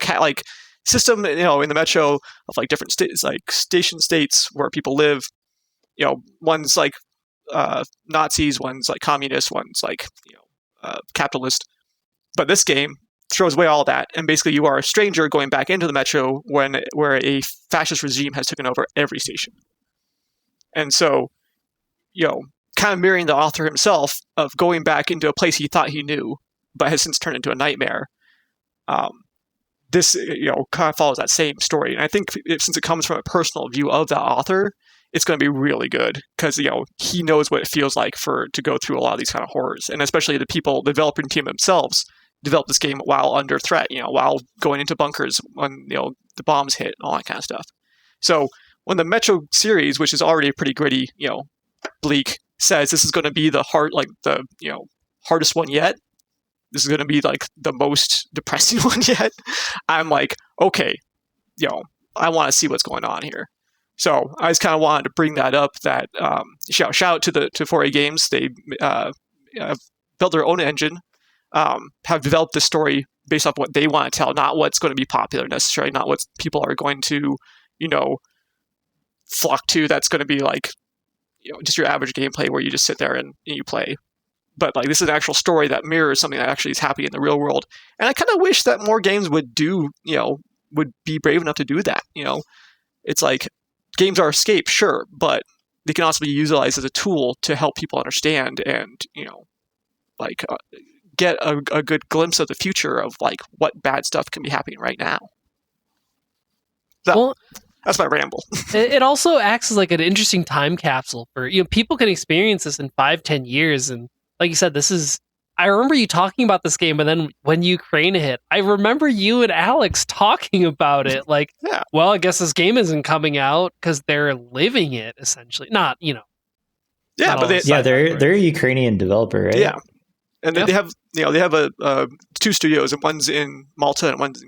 system in the Metro of like different states, like station states where people live. One's like Nazis, one's like communist, one's like capitalist. But this game throws away all that, and basically you are a stranger going back into the Metro where a fascist regime has taken over every station. And so, kind of mirroring the author himself of going back into a place he thought he knew, but has since turned into a nightmare. This, kind of follows that same story. And I think since it comes from a personal view of the author, it's going to be really good because, he knows what it feels like to go through a lot of these kind of horrors. And especially the developing team themselves developed this game while under threat, while going into bunkers when, the bombs hit and all that kind of stuff. So when the Metro series, which is already pretty gritty, bleak, says this is going to be the hardest one yet, this is going to be like the most depressing one yet, I'm like, okay, I want to see what's going on here. So I just kind of wanted to bring that up. That shout out to 4A Games. They built their own engine, have developed this story based off what they want to tell, not what's going to be popular necessarily, not what people are going to, flock to. That's going to be like, just your average gameplay where you just sit there and you play. But like, this is an actual story that mirrors something that actually is happening in the real world. And I kind of wish that more games would be brave enough to do that. It's like, games are escape, sure, but they can also be utilized as a tool to help people understand and, get a good glimpse of the future of like what bad stuff can be happening right now. So, that's my ramble. It also acts as like an interesting time capsule for, people can experience this in 5-10 years. And like you said, I remember you talking about this game, and then when Ukraine hit, I remember you and Alex talking about it. Like, yeah. Well, I guess this game isn't coming out because they're living it essentially. Not, Yeah, not but they're a Ukrainian developer, right? Yeah, and they have two studios, and one's in Malta and one's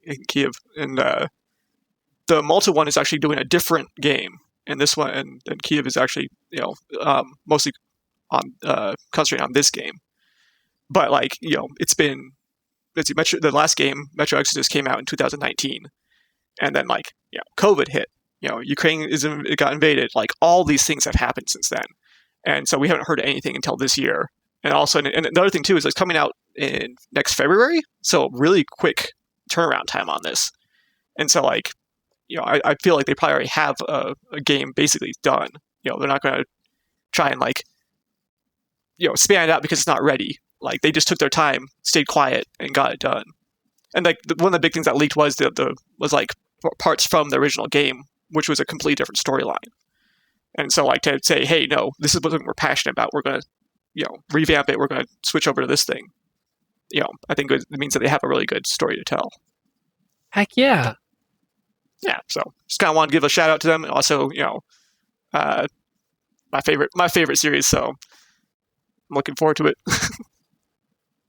in Kiev, and the Malta one is actually doing a different game. and this one and Kiev is actually mostly on concentrating on this game. But like it's been the last game, Metro Exodus, came out in 2019, and then like COVID hit. Ukraine it got invaded. Like all these things have happened since then, and so we haven't heard anything until this year. And also, and the other thing too is it's coming out in next February, so really quick turnaround time on this. And so like, I feel like they probably already have a game basically done. They're not going to try and like, span it out because it's not ready. Like they just took their time, stayed quiet, and got it done. And like one of the big things that leaked was was like parts from the original game, which was a completely different storyline. And so like to say, hey, no, this is what we're passionate about. We're going to revamp it. We're going to switch over to this thing. I think it means that they have a really good story to tell. Heck yeah. Yeah. So just kind of want to give a shout out to them. And also, my favorite series. So I'm looking forward to it.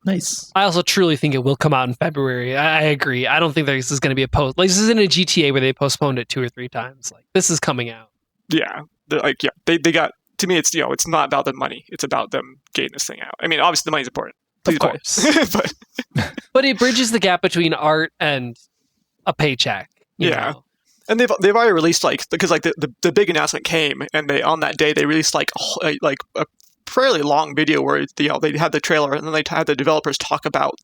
Nice. I also truly think it will come out in February. I agree. I don't think this is going to be a post. Like this isn't a GTA where they postponed it 2 or 3 times. Like this is coming out. Yeah. They got, to me, it's it's not about the money. It's about them getting this thing out. I mean, obviously the money's important. Please of course. But it bridges the gap between art and a paycheck. You know? And they've already released because the big announcement came, and they on that day they released like a fairly long video where they had the trailer, and then they had the developers talk about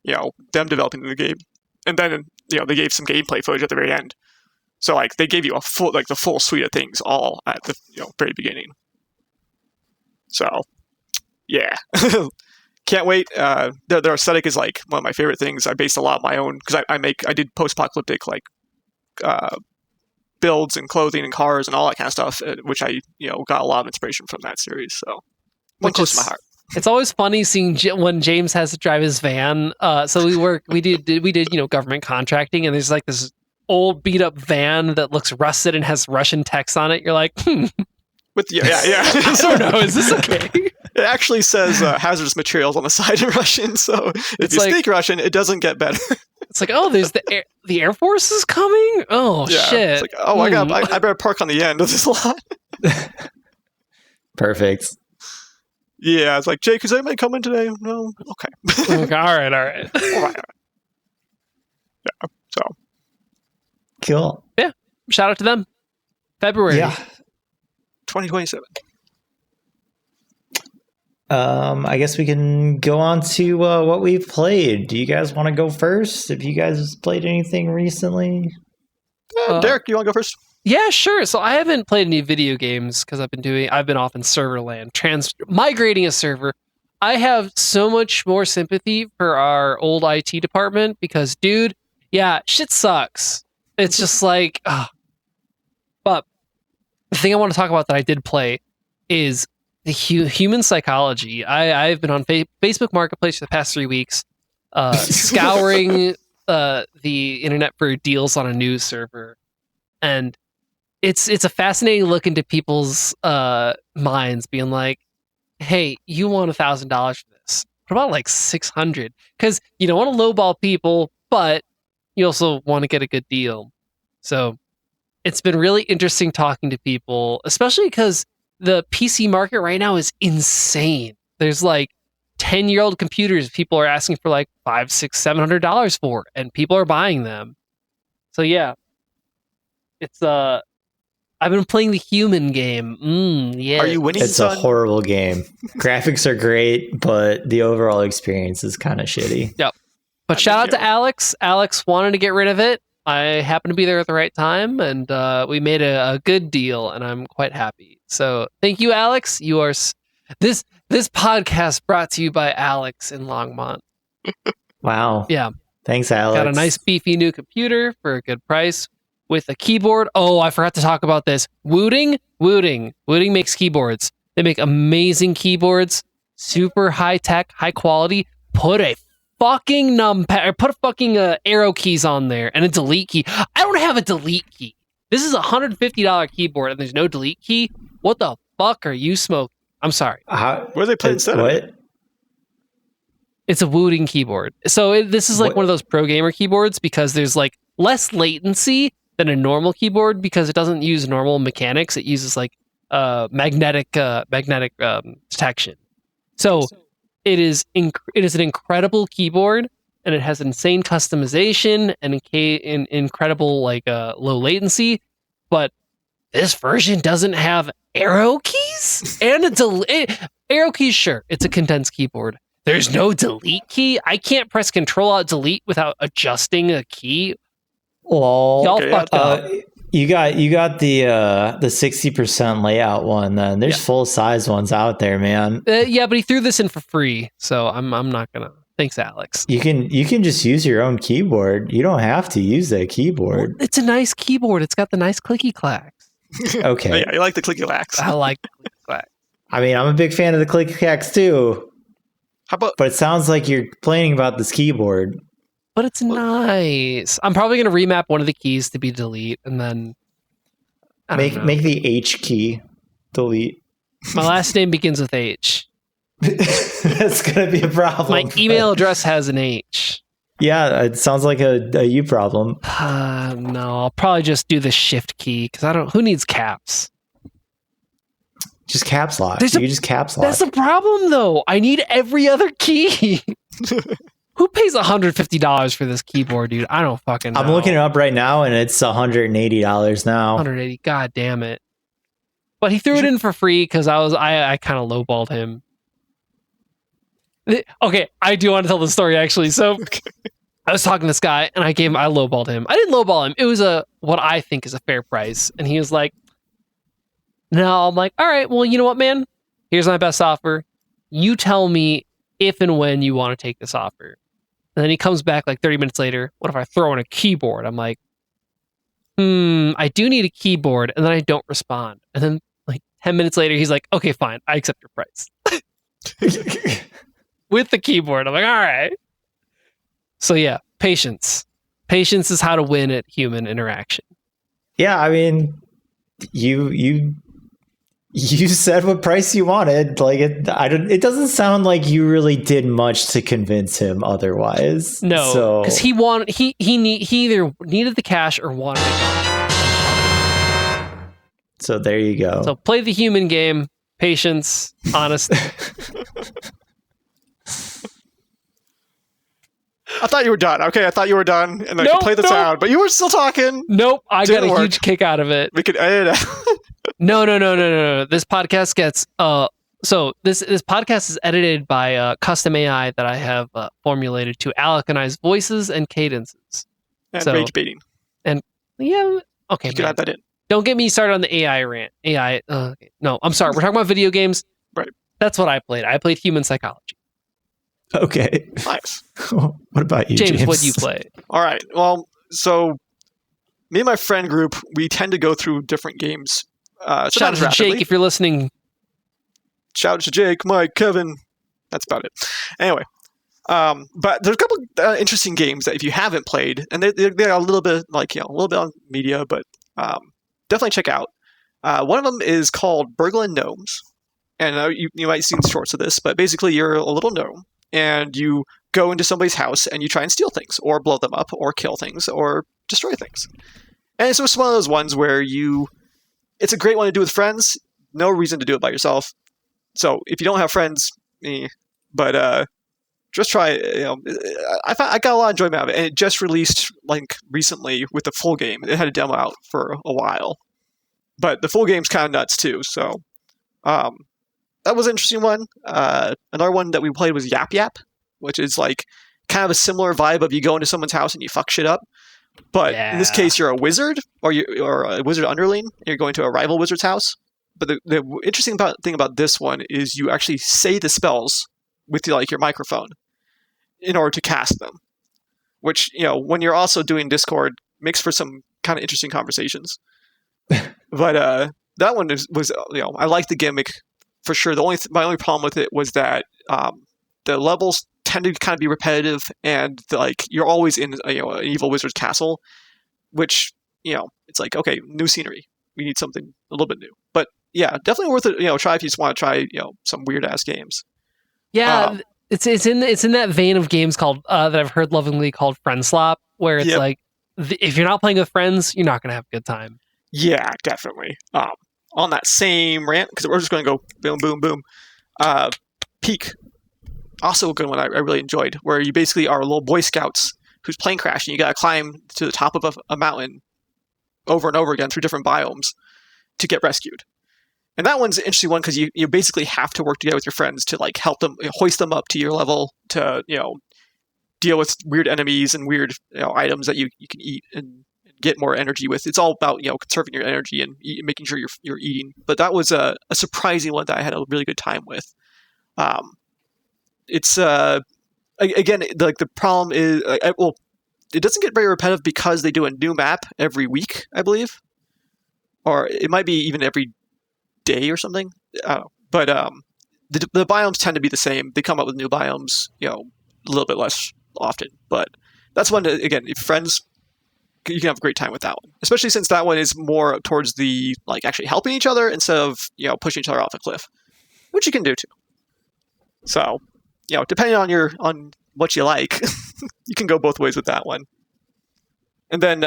them developing the game, and then they gave some gameplay footage at the very end. So like they gave you a full the full suite of things all at the very beginning. So yeah. Can't wait. Their aesthetic is like one of my favorite things. I based a lot of my own because I did post-apocalyptic builds and clothing and cars and all that kind of stuff, which I got a lot of inspiration from that series. So one close to my heart. It's always funny seeing when James has to drive his van. So we did government contracting, and there's like this old beat up van that looks rusted and has Russian text on it. You're like, With yeah. I don't know. Is this okay? It actually says hazardous materials on the side in Russian, so if you speak Russian, it doesn't get better. It's like, oh, there's the Air Force is coming? Oh, shit. It's like, oh, I better park on the end of this lot. Perfect. Yeah, it's like, Jake, is anybody coming today? No? Okay. Okay, all right. Yeah, so. Cool. Yeah, shout out to them. February. Yeah. 2027. I guess we can go on to what we've played. Do you guys want to go first? Have you guys played anything recently? Derek, you want to go first? Yeah, sure. So I haven't played any video games because I've been off in server land, migrating a server. I have so much more sympathy for our old IT department because, dude, yeah, shit sucks. It's just like, but the thing I want to talk about that I did play is the human psychology. I've been on Facebook Marketplace for the past 3 weeks, scouring the internet for deals on a news server, and it's a fascinating look into people's minds, being like, "Hey, you want $1,000 for this? What about like 600? Because you don't want to lowball people, but you also want to get a good deal." So it's been really interesting talking to people, especially because the PC market right now is insane. There's like 10-year-old computers people are asking for like $500, $600, $700 for, and people are buying them. So yeah, it's I've been playing the human game. Yeah. Are you winning? It's a horrible game. Graphics are great, but the overall experience is kind of shitty. Yep. But shout out to Alex. Alex wanted to get rid of it. I happened to be there at the right time, and we made a good deal, and I'm quite happy. So thank you, Alex. You are this podcast brought to you by Alex in Longmont. Wow. Yeah. Thanks, Alex. Got a nice beefy new computer for a good price with a keyboard. Oh, I forgot to talk about this. Wooting makes keyboards. They make amazing keyboards, super high tech, high quality. Put a fucking numpad, or put a fucking arrow keys on there and a delete key. I don't have a delete key. This is a $150 keyboard and there's no delete key. What the fuck are you smoking? I'm sorry. Where are they playing instead? What? It's a Wooting keyboard. So this is like one of those pro gamer keyboards because there's like less latency, than a normal keyboard because it doesn't use normal mechanics. It uses like magnetic detection. So it is an incredible keyboard, and it has insane customization and incredible low latency. But this version doesn't have arrow keys and arrow keys. Sure, it's a condensed keyboard. There's no delete key. I can't press Control-Alt-Delete without adjusting a key. Well, Y'all fucked up. You got the 60% layout one. Then there's full size ones out there, man. Yeah, but he threw this in for free, so I'm not gonna. Thanks, Alex. You can just use your own keyboard. You don't have to use that keyboard. Well, it's a nice keyboard. It's got the nice clicky clacks. Okay. Yeah, you like the clicky clacks. I like the clicky clacks. I mean, I'm a big fan of the clicky clacks too. How about? But it sounds like you're complaining about this keyboard. But it's nice. I'm probably gonna remap one of the keys to be delete, and then Make the H key delete. My last name begins with H. That's gonna be a problem. My email address has an H. Yeah, it sounds like a you problem. No, I'll probably just do the shift key because who needs caps? Just caps lock. You just caps lock. That's the problem, though. I need every other key. Who pays $150 for this keyboard, dude? I don't fucking know. I'm looking it up right now, and it's $180 now. $180. God damn it! But he threw it in for free because I kind of lowballed him. Okay, I do want to tell the story actually. So I was talking to this guy, and I lowballed him. I didn't lowball him. It was what I think is a fair price, and he was like, "No." I'm like, "All right, well, you know what, man? Here's my best offer. You tell me if and when you want to take this offer." And then he comes back like 30 minutes later. What if I throw in a keyboard? I'm like, I do need a keyboard. And then I don't respond. And then like 10 minutes later, he's like, okay, fine. I accept your price. With the keyboard. I'm like, all right. So yeah, patience. Patience is how to win at human interaction. Yeah, I mean, you said what price you wanted. Like it doesn't sound like you really did much to convince him otherwise. No, because he either needed the cash or wanted it. So there you go. So play the human game. Patience, honesty. I thought you were done. Okay, I thought you were done, and I could play the sound, but you were still talking. Nope, I got a huge kick out of it. We could edit it. No. This podcast gets so this podcast is edited by custom AI that I have formulated to Alec and I's voices and cadences. And rage baiting. And yeah, okay. You can add that in. Don't get me started on the AI rant. AI. Okay. No, I'm sorry. We're talking about video games. Right. That's what I played. I played Human Psychology. Okay. Nice. What about you, James? What do you play? All right. Well, so me and my friend group, we tend to go through different games. Shout out to Jake if you're listening. Shout out to Jake, Mike, Kevin. That's about it. Anyway, but there's a couple interesting games that if you haven't played, and they're a little bit like a little bit on media, but definitely check out. One of them is called Burglin' Gnomes, and you might have seen shorts of this, but basically you're a little gnome, and you go into somebody's house and you try and steal things, or blow them up, or kill things, or destroy things. And it's just one of those ones where it's a great one to do with friends. No reason to do it by yourself. So if you don't have friends, but just try it. I got a lot of enjoyment out of it, and it just released like recently with the full game. It had a demo out for a while, but the full game's kind of nuts too. So that was an interesting one. Another one that we played was Yap Yap, which is like kind of a similar vibe of you go into someone's house and you fuck shit up. But in this case, you're a wizard, or a wizard underling, and you're going to a rival wizard's house. But the interesting thing about this one is you actually say the spells with your microphone in order to cast them. Which, when you're also doing Discord, makes for some kind of interesting conversations. But that one was I like the gimmick for sure. My only problem with it was that the levels tend to kind of be repetitive, and you're always in an evil wizard's castle, which it's like, okay, new scenery, we need something a little bit new. But yeah, definitely worth it. Try if you just want to try some weird ass games. Yeah, it's in that vein of games called that I've heard lovingly called Friend Slop, where it's like if you're not playing with friends, you're not going to have a good time. Yeah, definitely. On that same rant, because we're just going to go boom, boom, boom. Peak, also a good one I really enjoyed, where you basically are little Boy Scouts whose plane crashed, and you got to climb to the top of a mountain over and over again through different biomes to get rescued. And that one's an interesting one because you basically have to work together with your friends to like help them, hoist them up to your level to, deal with weird enemies and weird items that you can eat and get more energy with. It's all about conserving your energy and making sure you're eating. But that was a surprising one that I had a really good time with. It's again, like the problem is it doesn't get very repetitive because they do a new map every week, I believe, or it might be even every day or something. But the biomes tend to be the same. They come up with new biomes, a little bit less often. But that's one that, again, if friends, you can have a great time with that one, especially since that one is more towards the like actually helping each other instead of pushing each other off a cliff, which you can do too. So, depending on what you like, you can go both ways with that one. And then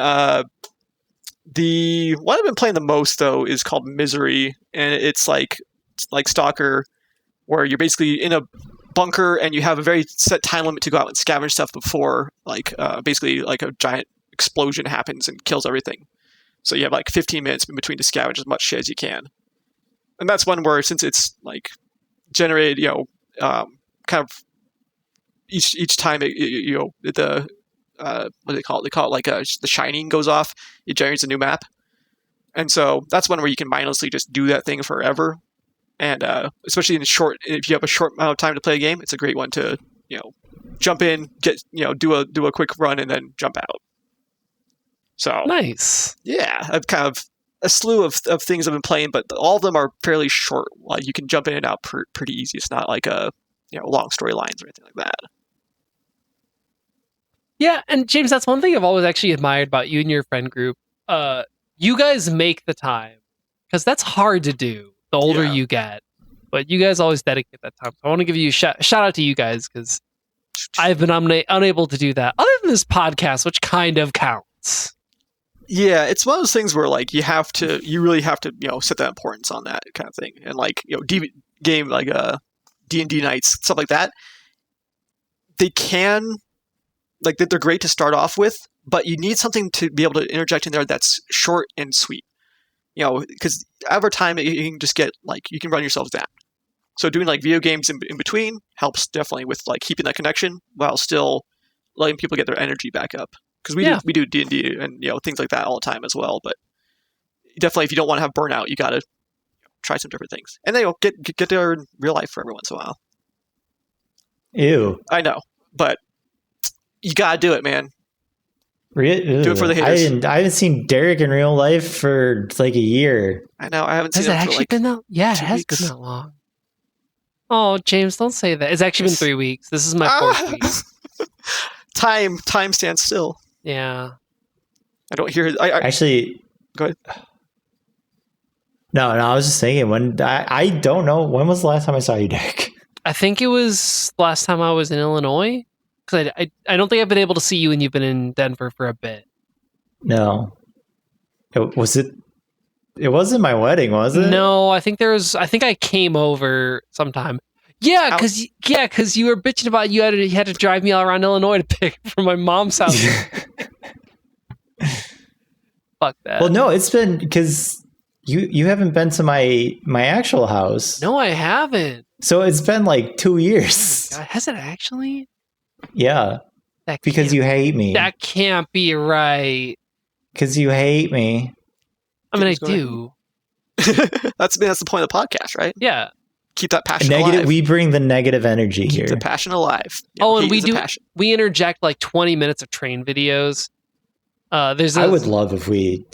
the one I've been playing the most though is called Misery, and it's like Stalker, where you're basically in a bunker and you have a very set time limit to go out and scavenge stuff before basically like a giant explosion happens and kills everything. So you have like 15 minutes in between to scavenge as much shit as you can. And that's one where, since it's like generated, kind of each time what do they call it? They call it like the Shining goes off. It generates a new map, and so that's one where you can mindlessly just do that thing forever. And especially if you have a short amount of time to play a game, it's a great one to jump in, get do a quick run, and then jump out. So Nice. yeah, I've kind of a slew of things I've been playing, but all of them are fairly short. Like you can jump in and out pretty easy. It's not like long storylines or anything like that. Yeah, and James, that's one thing I've always actually admired about you and your friend group. You guys make the time, because that's hard to do the older Yeah. you get. But you guys always dedicate that time. So I want to give you a shout out to you guys, because I've been unable to do that, other than this podcast, which kind of counts. Yeah, it's one of those things where like you really have to set that importance on that kind of thing, and like game like D&D nights, stuff like that. They can they're great to start off with, but you need something to be able to interject in there that's short and sweet. Because over time you can just get you can run yourselves down. So doing like video games in between helps definitely with like keeping that connection while still letting people get their energy back up. Because we do D&D and things like that all the time as well. But definitely, if you don't want to have burnout, you got to try some different things, and then get there in real life for every once in a while. Ew. I know, but you got to do it, man. Do it for the haters. I haven't seen Derek in real life for like a year. I know. I haven't Has seen it him actually for been that? Yeah, it 2 has weeks. been that long. Oh, James, don't say that. It's actually been 3 weeks. This is my 4th week. Time stands still. Yeah. I don't hear his. Actually, Go ahead. No, I was just thinking I don't know when was the last time I saw you, Derek. I think it was last time I was in Illinois. Because I don't think I've been able to see you when you've been in Denver for a bit. No, it wasn't my wedding, was it? No, I think I came over sometime. Yeah, because you were bitching about you had to drive me all around Illinois to pick from my mom's house. Fuck that. Well, no, it's been because you haven't been to my actual house. No, I haven't. So it's been like 2 years. God, has it actually? Yeah, That because can't- you hate me. That can't be right. Because you hate me. I mean, I James, go ahead. do. that's the point of the podcast, right? Yeah. Keep that passion Negative. alive. We bring the negative energy Keep here. the passion alive. And hate we is a do. passion. We interject like 20 minutes of train videos. There's. I would love if we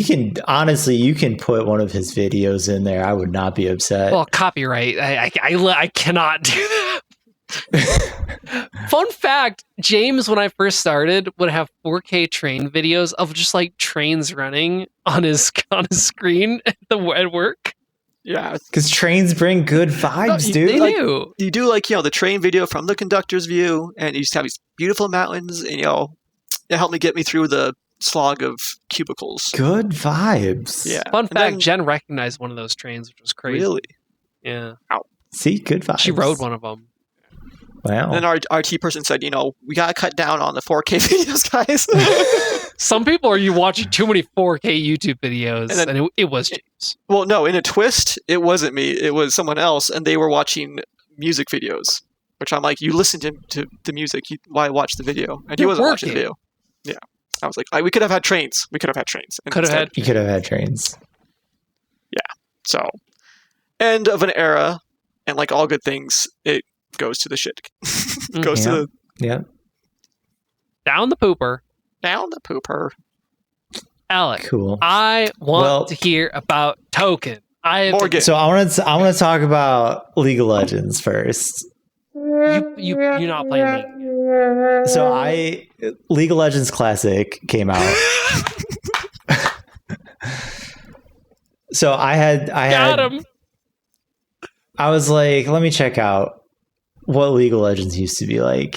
can honestly. You can put one of his videos in there. I would not be upset. Well, copyright. I cannot do that. Fun fact: James, when I first started, would have 4K train videos of just like trains running on his screen at work. Yeah, Because trains bring good vibes, dude. They Like, do. you do the train video from the conductor's view, and you just have these beautiful mountains, and it helped me get me through the slog of cubicles. Good vibes. Yeah. Fun And fact: then- Jen recognized one of those trains, which was crazy. Really? Yeah, See, good vibes. she rode one of them. Wow. And then our RT person said, we gotta cut down on the 4K videos, guys. Some people are watching too many 4K YouTube videos, And then- and it was James. Well, no, in a twist, it wasn't me. It was someone else, and they were watching music videos. Which I'm like, you listen to the music, why watch the video? And he You're wasn't watching the working. video. Yeah, I was like, we could have had trains. We could have had trains. And Could have instead- had. You could have had trains. So, end of an era, and like all good things, it goes to the shit. Goes to Yeah. the Yeah. Down the pooper. down the pooper. Alec, Cool. I want Well- to hear about Token. I have Morgan. So I want to talk about League of Legends first. you're not playing League. So League of Legends Classic came out. So Got him. I was like, let me check out what League of Legends used to be like.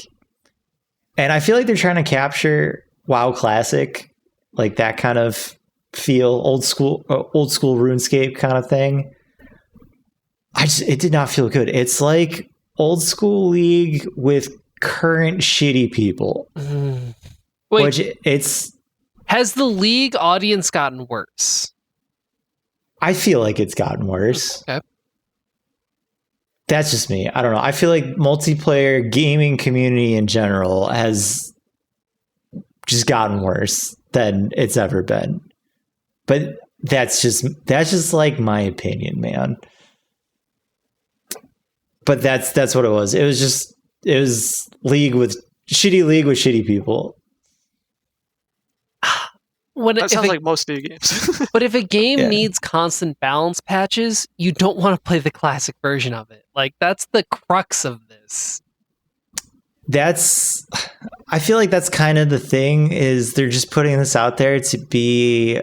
And I feel like they're trying to capture WoW Classic, like that kind of feel, old school RuneScape kind of thing. It did not feel good. It's like old school League with current shitty people. Mm. Wait, Which it's has the League audience gotten worse? I feel like it's gotten worse. Okay. That's just me. I don't know. I feel like multiplayer gaming community in general has just gotten worse than it's ever been. But that's just like my opinion, man. But that's what it was. It was shitty league with shitty people. That sounds like most video games. But if a game Yeah. needs constant balance patches, you don't want to play the classic version of it. Like that's the crux of this. I feel like that's kind of the thing, is they're just putting this out there to be,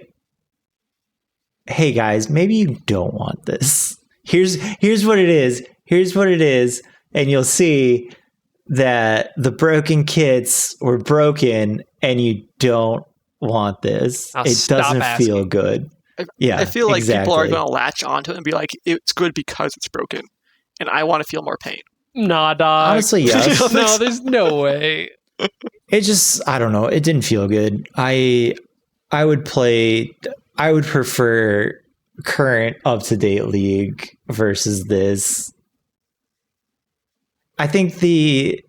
hey guys, maybe you don't want this. Here's what it is. Here's what it is. And you'll see that the broken kits were broken and you don't want this. I'll It stop doesn't asking. feel good. Yeah. I feel like people are exactly. going to latch onto it and be like, it's good because it's broken. And I want to feel more pain. Nah, dog. Honestly, yes. No, there's no way. It just, I don't know. It didn't feel good. I would prefer current up-to-date League versus this. I think it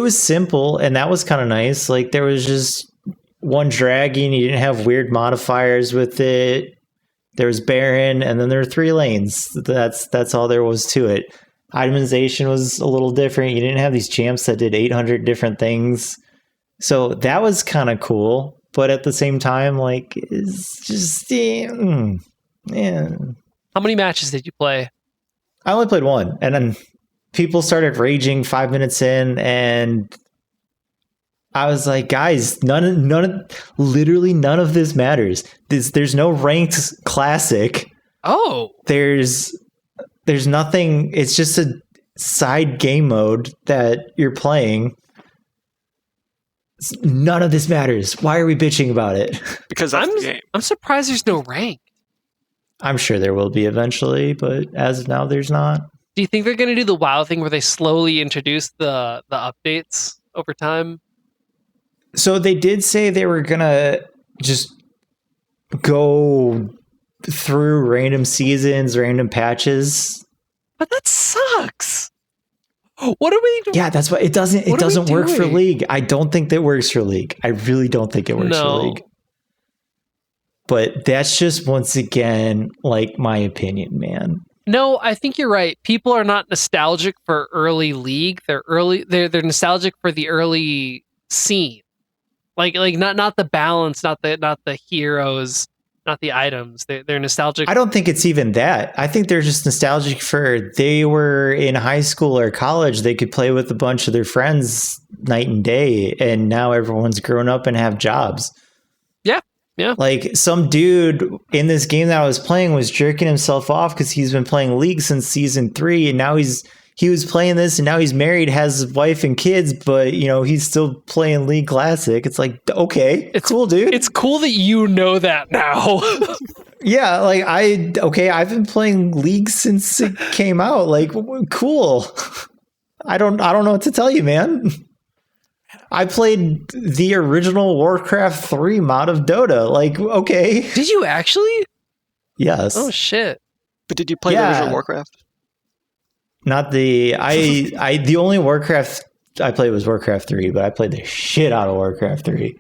was simple, and that was kind of nice. Like, there was just one dragon. You didn't have weird modifiers with it. There was Baron, and then there were 3 lanes. That's all there was to it. Itemization was a little different. You didn't have these champs that did 800 different things. So that was kind of cool. But at the same time, like, it's just, yeah. How many matches did you play? I only played one. And then people started raging 5 minutes in, and I was like, guys, literally none of this matters. There's no ranked classic. Oh, There's nothing. It's just a side game mode that you're playing. None of this matters. Why are we bitching about it? Because that's the game. I'm surprised there's no rank. I'm sure there will be eventually, but as of now, there's not. Do you think they're going to do the WoW thing where they slowly introduce the updates over time? So they did say they were gonna just go through random seasons, random patches. But that sucks. What are we doing? Yeah, that's why it doesn't. It What are we doesn't work for doing? League. I don't think that works for League. I really don't think it works for No. League. But that's just once again like my opinion, man. No, I think you're right. People are not nostalgic for early League. They're nostalgic for the early scene. Like not the balance, not the heroes, not the items. They're nostalgic. I don't think it's even that. I think they're just nostalgic for they were in high school or college. They could play with a bunch of their friends night and day, and now everyone's grown up and have jobs. Yeah. Like some dude in this game that I was playing was jerking himself off because he's been playing League since season 3, and now he's he was playing this and now he's married, has a wife and kids, but you know, he's still playing League Classic. It's like, okay, it's cool, dude. It's cool that you know that now. Yeah, like I've been playing League since it came out. Like, cool. I don't know what to tell you, man. I played the original Warcraft 3 mod of Dota. Like, okay. Did you actually? Yes. Oh shit. But did you play the original Warcraft? Not the the only Warcraft I played was Warcraft 3, but I played the shit out of Warcraft 3.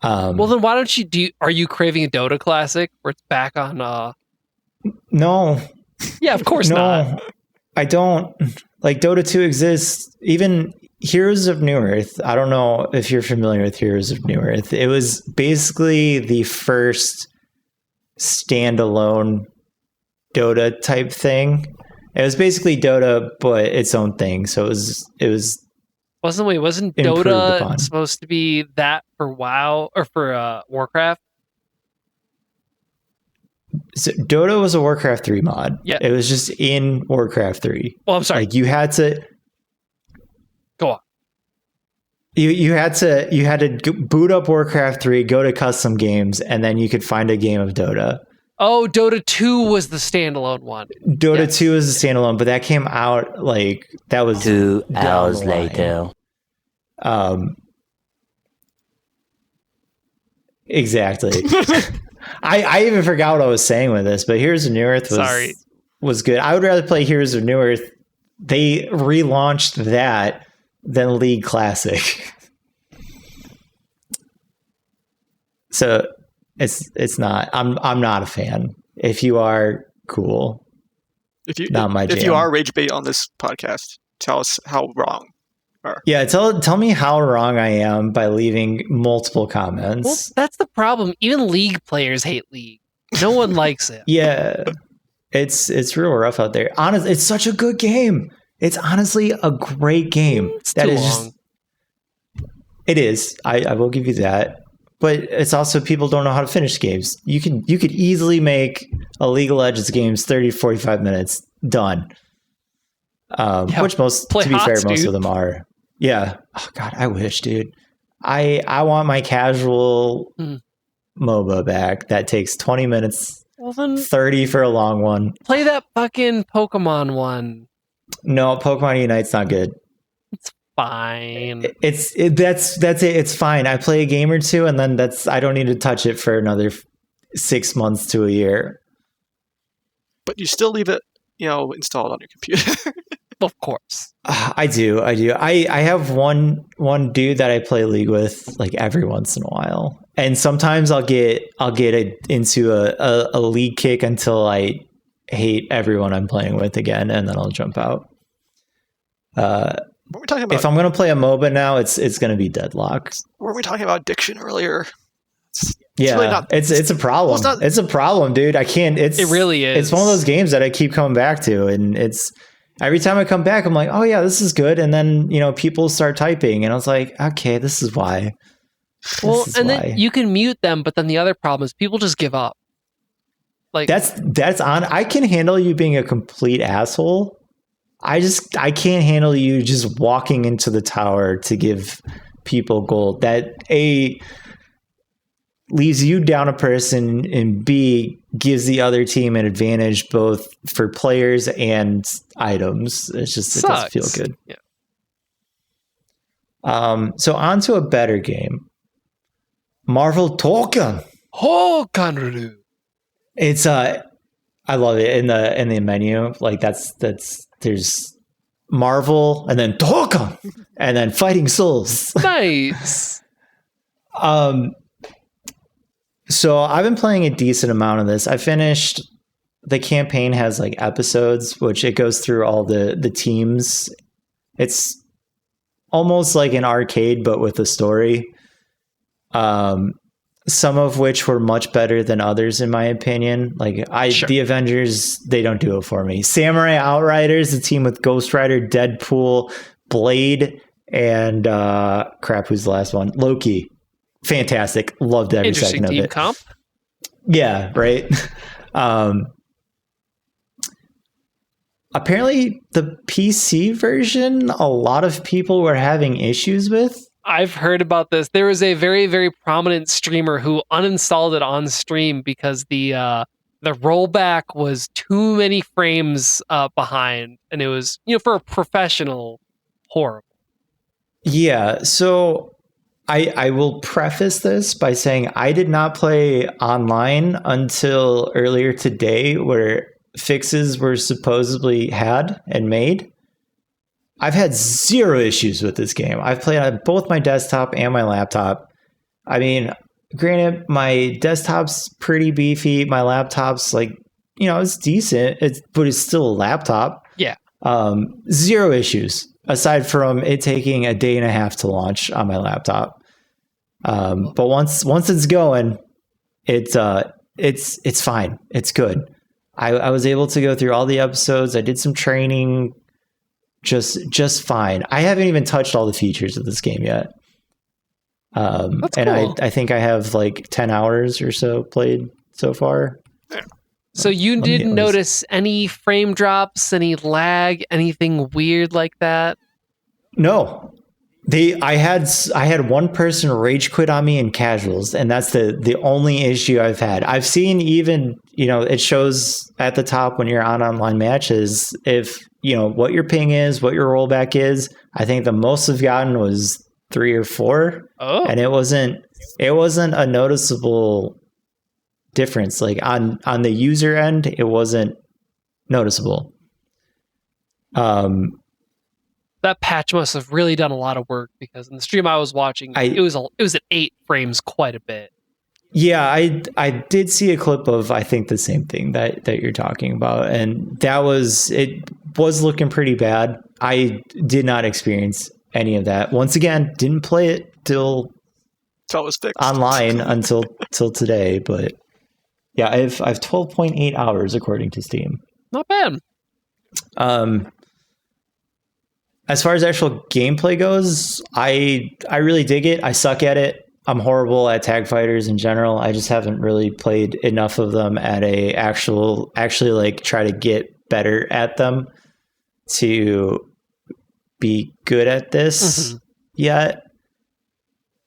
Well, then why don't you are you craving a Dota Classic where it's back on No. Yeah, of course not. I don't. Like, Dota 2 exists. Even Heroes of Newerth, I don't know if you're familiar with Heroes of Newerth. It was basically the first standalone Dota type thing. It was basically Dota, but its own thing. So it was Wasn't Dota supposed to be that for WoW or for Warcraft? So Dota was a Warcraft 3 mod. Yeah. It was just in Warcraft 3. Well, I'm sorry. Like, you had to go on. You had to boot up Warcraft 3, go to custom games, and then you could find a game of Dota. Oh, Dota 2 was the standalone one. Dota 2 is a standalone, but that came out like that was 2 hours later. Exactly. I even forgot what I was saying with this, but Heroes of Newerth was good. I would rather play Heroes of Newerth. They relaunched that than League Classic. So it's not. I'm not a fan. If you are, cool. Not my jam. If you are rage bait on this podcast, tell us how wrong. Yeah, tell me how wrong I am by leaving multiple comments. Well, that's the problem. Even League players hate League. No one likes it. Yeah, it's real rough out there. Honestly, it's such a good game. It's honestly a great game. It's too long. It is. I will give you that. But it's also people don't know how to finish games. You could easily make a League of Legends games 30 45 minutes done. Which most of them are. Yeah. Oh god, I wish, dude. I want my casual MOBA back that takes 20 minutes. Well, then 30 for a long one. Play that fucking Pokemon one. No, Pokemon Unite's not good. It's fine. That's it. It's fine. I play a game or two, and then I don't need to touch it for another 6 months to a year. But you still leave it, installed on your computer. Of course. I do. I have one dude that I play League with like every once in a while. And sometimes I'll get into a league kick until I hate everyone I'm playing with again, and then I'll jump out. What were we talking about? If I'm going to play a MOBA now, it's going to be Deadlock. Weren't we talking about addiction earlier? It's a problem. It's a problem, dude. I can't. It really is. It's one of those games that I keep coming back to, and it's every time I come back, I'm like, oh yeah, this is good, and then people start typing, and I was like, okay, this is why. Well, then you can mute them, but then the other problem is people just give up. Like that's on. I can handle you being a complete asshole. I can't handle you just walking into the tower to give people gold. That leaves you down a person, and B, gives the other team an advantage both for players and items. It doesn't feel good. Yeah. So on to a better game. Marvel Token. Oh, Kanru. It's I love it in the menu. Like there's Marvel and then Token and then Fighting Souls. Nice. So I've been playing a decent amount of this. I finished the campaign has like episodes, which it goes through all the teams. It's almost like an arcade, but with a story. Some of which were much better than others, in my opinion. Like the Avengers, they don't do it for me. Samurai Outriders, the team with Ghost Rider, Deadpool, Blade, and who's the last one? Loki. Fantastic. Loved every second of it. Interesting team comp. Yeah, right. apparently the PC version, a lot of people were having issues with. I've heard about this. There was a very, very prominent streamer who uninstalled it on stream because the rollback was too many frames behind, and it was, for a professional, horrible. Yeah, so I will preface this by saying I did not play online until earlier today, where fixes were supposedly had and made. I've had zero issues with this game. I've played on both my desktop and my laptop. I mean, granted, my desktop's pretty beefy. My laptop's it's decent, but it's still a laptop. Yeah. Zero issues, aside from it taking a day and a half to launch on my laptop. But once it's going, it's fine. It's good. I was able to go through all the episodes. I did some training. Just fine. I haven't even touched all the features of this game yet. That's and cool. I think I have 10 hours or so played so far. So you Let me didn't at least- notice any frame drops, any lag, anything weird like that? No. I had one person rage quit on me in casuals, and that's the only issue I've had. I've seen even, it shows at the top when you're on online matches if, what your ping is, what your rollback is. I think the most I've gotten was 3 or 4. Oh. And it wasn't a noticeable difference. Like on the user end, it wasn't noticeable. That patch must have really done a lot of work, because in the stream I was watching, it was at 8 frames quite a bit. Yeah, I did see a clip of, I think, the same thing that you're talking about, and it was looking pretty bad. I did not experience any of that. Once again, didn't play it till It's always fixed. online until today, but yeah, I've 12.8 hours according to Steam. Not bad. As far as actual gameplay goes, I really dig it. I suck at it. I'm horrible at tag fighters in general. I just haven't really played enough of them at actually try to get better at them to be good at this yet.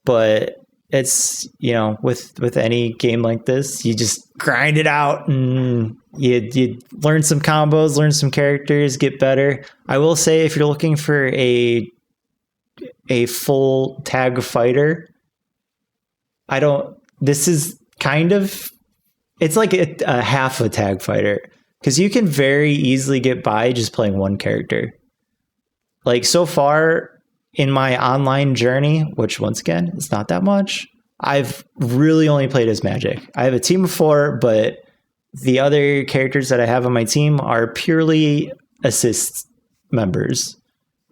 But it's, with any game like this, you just grind it out and you learn some combos, learn some characters, get better. I will say, if you're looking for a full tag fighter, this is it's like a half a tag fighter, because you can very easily get by just playing one character. Like, so far in my online journey, which once again, it's not that much, I've really only played as Magic. I have a team of 4, but the other characters that I have on my team are purely assist members.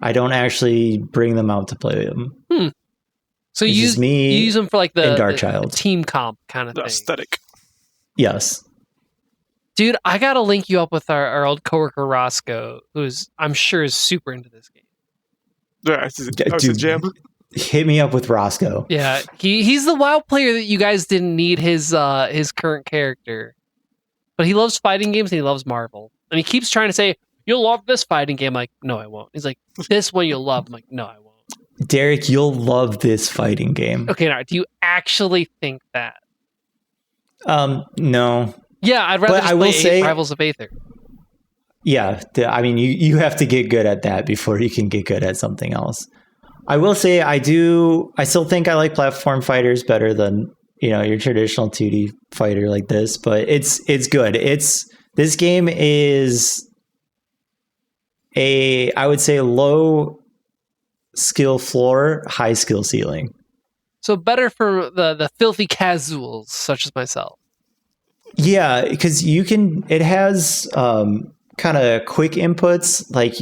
I don't actually bring them out to play them. So It's you just me use them for and the Darkchild. team comp kind of The thing. aesthetic. Yes. Dude, I gotta link you up with our old coworker Roscoe, who's, I'm sure, is super into this game. Yeah, it's a gem. Hit me up with Roscoe. Yeah, he's the WoW player that you guys didn't need his current character, but he loves fighting games and he loves Marvel, and he keeps trying to say, "You'll love this fighting game." I'm like, no, I won't. He's like, "This one you'll love." I'm like, no, I won't. Derek, you'll love this fighting game. Okay, now, do you actually think that? No. Yeah, I'd rather But just I will play say- Rivals of Aether. Yeah, I mean, you have to get good at that before you can get good at something else. I will say I still think I like platform fighters better than, your traditional 2D fighter like this, but it's good. This game is I would say, low skill floor, high skill ceiling. So better for the filthy casuals such as myself. Yeah, because it has kind of quick inputs. Like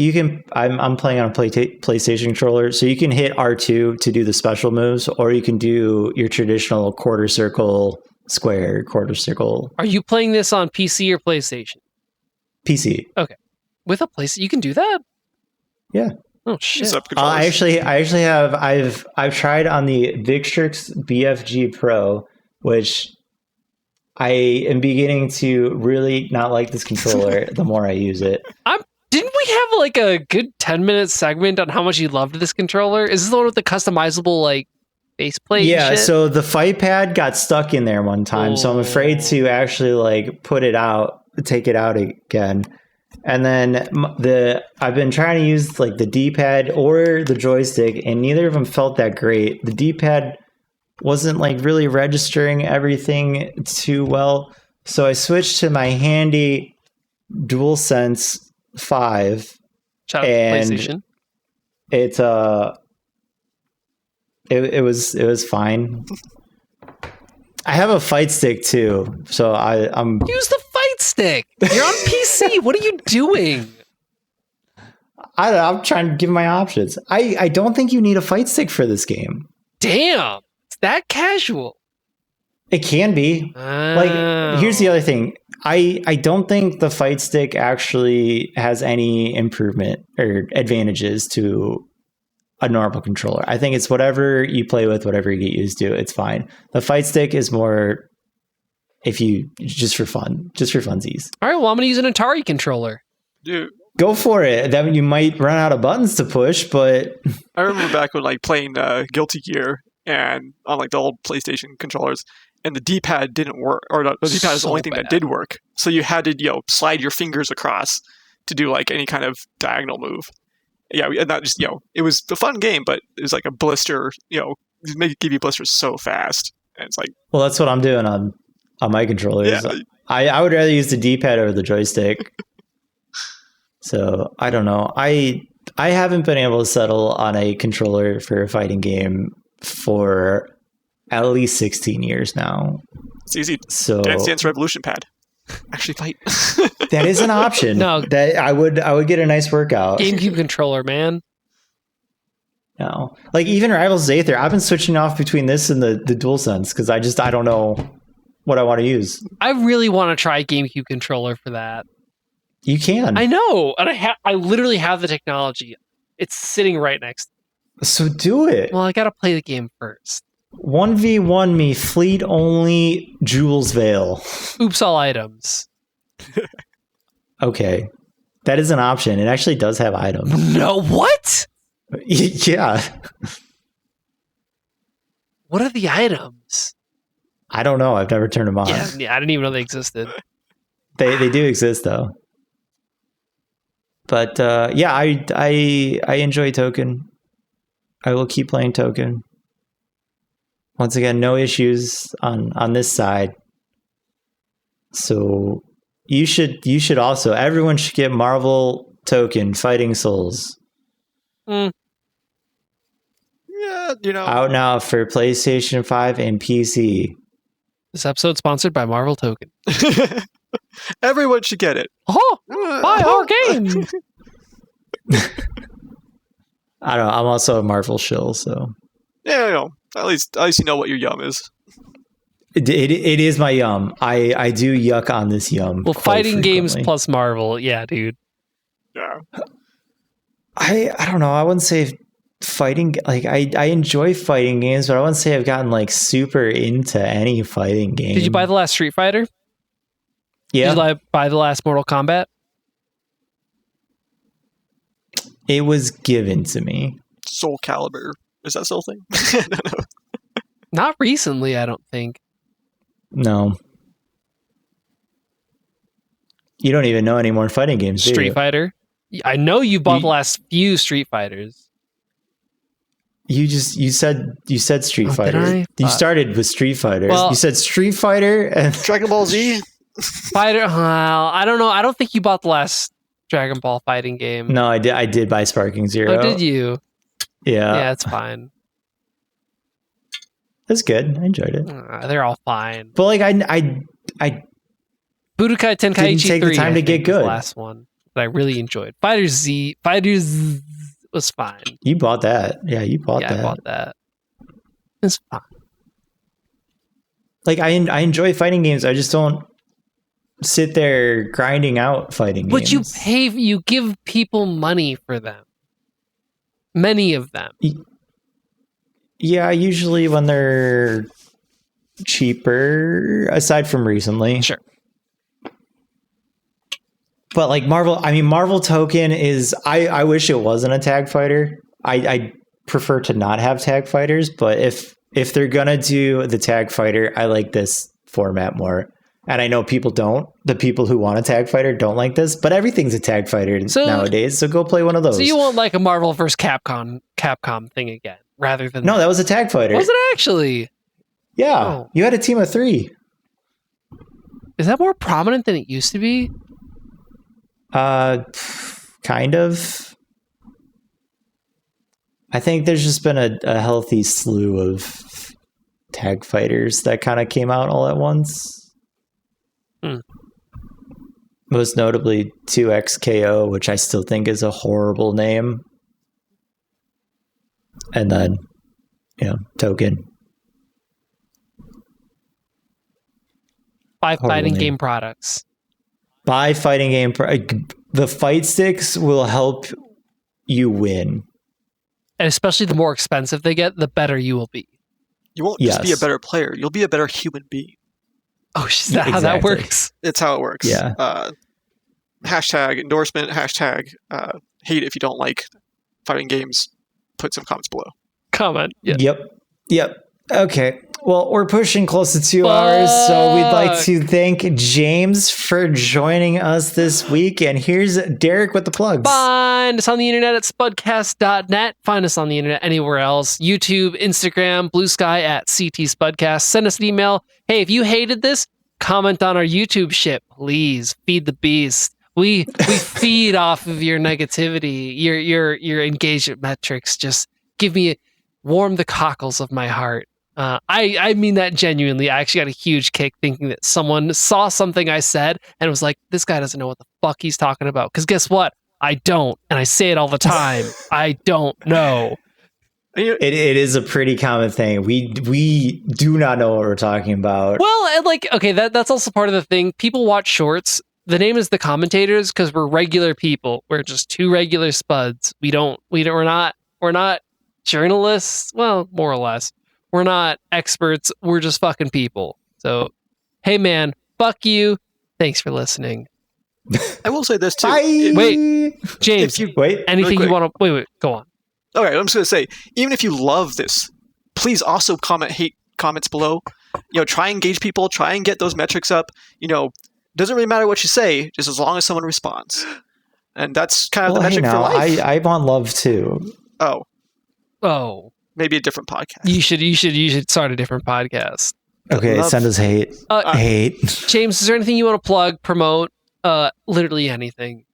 I'm playing on a PlayStation controller, so you can hit R2 to do the special moves, or you can do your traditional quarter circle, square, quarter circle. Are you playing this on PC or PlayStation? PC. With a PlayStation, you can do that? Yeah. Oh shit! It's up controllers. I actually have. I've tried on the Victrix BFG Pro, which I am beginning to really not like this controller the more I use it. Didn't we have like a good 10-minute segment on how much you loved this controller? Is this the one with the customizable like faceplate? Yeah, and shit? so the fight pad got stuck in there one time, so I'm afraid to actually like take it out again. And then I've been trying to use like the D-pad or the joystick, and neither of them felt that great. The D-pad wasn't like really registering everything too well, so I switched to my handy DualSense 5. Shout out to and PlayStation. It was fine. I have a fight stick too, so I'm Use the fight stick. You're on PC. What are you doing? I'm trying to give my options. I don't think you need a fight stick for this game. Damn, it's that casual. It can be. Like, here's the other thing. I don't think the fight stick actually has any improvement or advantages to a normal controller. I think it's whatever you play with, whatever you get used to, it's fine. The fight stick is more just for funsies. All right, well, I'm gonna use an Atari controller. Dude, Go for it. Then you might run out of buttons to push, but I remember back when like playing Guilty Gear and on like the old PlayStation controllers, and the D-pad didn't work, or the D-pad is the So only thing that bad. did work. So you had to slide your fingers across to do like any kind of diagonal move. Yeah, and that just it was a fun game, but it was like a blister. It give you blisters so fast, and it's like well, that's what I'm doing on my controllers. yeah, I would rather use the D-pad over the joystick. So I don't know. I haven't been able to settle on a controller for a fighting game for at least 16 years now. it's easy. So Dance Dance Revolution pad. Actually fight. that is an option. No. That I would get a nice workout. GameCube controller, man. No. Like even Rivals Aether, I've been switching off between this and the DualSense because I don't know what I want to use. I really want to try GameCube controller for that. You can. I know, and I literally have the technology. It's sitting right next. So do it. Well, I gotta play the game first. 1v1 me, fleet only, Jules Vale. Oops, all items. Okay. That is an option. It actually does have items. No, what? Yeah. What are the items? I don't know. I've never turned them on. Yeah, I didn't even know they existed. They do exist though. But yeah, I enjoy Token. I will keep playing Token. Once again, no issues on this side. So you should also, everyone should get Marvel Token Fighting Souls. Yeah, Out now for PlayStation 5 and PC. This episode sponsored by Marvel Token. everyone should get it. Oh, buy our game. I don't know. I'm also a Marvel shill, so Yeah, at least you know what your yum is. it is my yum. I do yuck on this yum. Well, quite fighting games frequently. plus Marvel. Yeah, dude. Yeah. I don't know. I wouldn't say fighting. Like I enjoy fighting games, but I wouldn't say I've gotten like super into any fighting game. Did you buy the last Street Fighter? Yeah, Did you buy the last Mortal Kombat? it was given to me. Soul Calibur. Is that still a thing? I don't know. Not recently, I don't think. No, you don't even know any more fighting games. Do Street you? Fighter. I know you bought the last few Street Fighters. You said Street Oh, did Fighter. I? You started with Street Fighter. Well- You said Street Fighter and Dragon Ball Z. Fighter. Well, I don't know. I don't think you bought the last Dragon Ball fighting game. no, I did buy Sparking Zero. Oh, did you? Yeah, Yeah, it's fine. that's good. I enjoyed it. They're all fine. But like I Budokai Tenkaichi take the 3, time I to get think, was the good. last one that I really enjoyed. Fighters was fine. you bought that. Yeah, you bought Yeah, that. I bought that. It's fine. Like I enjoy fighting games. I just don't sit there grinding out fighting But games. you give people money for them. Many of them. Yeah, usually when they're cheaper, aside from recently. Sure. But like Marvel Token is. I wish it wasn't a tag fighter. I prefer to not have tag fighters, but if they're gonna do the tag fighter, I like this format more. And I know people don't. The people who want a tag fighter don't like this, but everything's a tag fighter nowadays. So go play one of those. So you want like a Marvel vs. Capcom thing again, rather than No, that was a tag fighter. Was it actually? Yeah, Oh. you had a team of 3. Is that more prominent than it used to be? Kind of. I think there's just been a healthy slew of tag fighters that kind of came out all at once. Most notably 2XKO, which I still think is a horrible name. And then, Token. By Horrible fighting name. game products. Buy fighting game. The fight sticks will help you win. And especially the more expensive they get, the better you will be. You won't just be a Yes. better player. You'll be a better human being. Oh, is that how that Exactly. works? It's how it works. Yeah. Hashtag endorsement, hashtag hate if you don't like fighting games. Put some comments below. Comment. Yeah. Yep. Okay. Well, we're pushing close to 2 hours, so we'd like to thank James for joining us this week. And here's Derek with the plugs. Find us on the internet at spudcast.net. Find us on the internet anywhere else. YouTube, Instagram, Blue Sky at CT Spudcast. Send us an email. Hey, if you hated this, comment on our YouTube shit. Please feed the beast. We feed off of your negativity, your engagement metrics. Just warm the cockles of my heart. I mean that genuinely. I actually got a huge kick thinking that someone saw something I said and was like, this guy doesn't know what the fuck he's talking about. Because guess what? I don't. And I say it all the time. I don't know. It is a pretty common thing. We do not know what we're talking about. Well, and okay, that's also part of the thing. People watch shorts. The name is The Commentators because we're regular people. We're just 2 regular spuds. We're not journalists. Well, more or less. We're not experts. We're just fucking people. So, hey man, fuck you. Thanks for listening. I will say this too. Bye. Wait, James, If you- Wait. anything really you quick. want to... Wait, go on. Okay, I'm just gonna say, even if you love this, please also hate comments below. Try and engage people. Try and get those metrics up. Doesn't really matter what you say, just as long as someone responds. And that's kind of the metric for life. I want love too. Oh, Maybe a different podcast. you should start a different podcast. Okay, Love. send us hate. Hate. James, is there anything you want to plug, promote? Literally anything.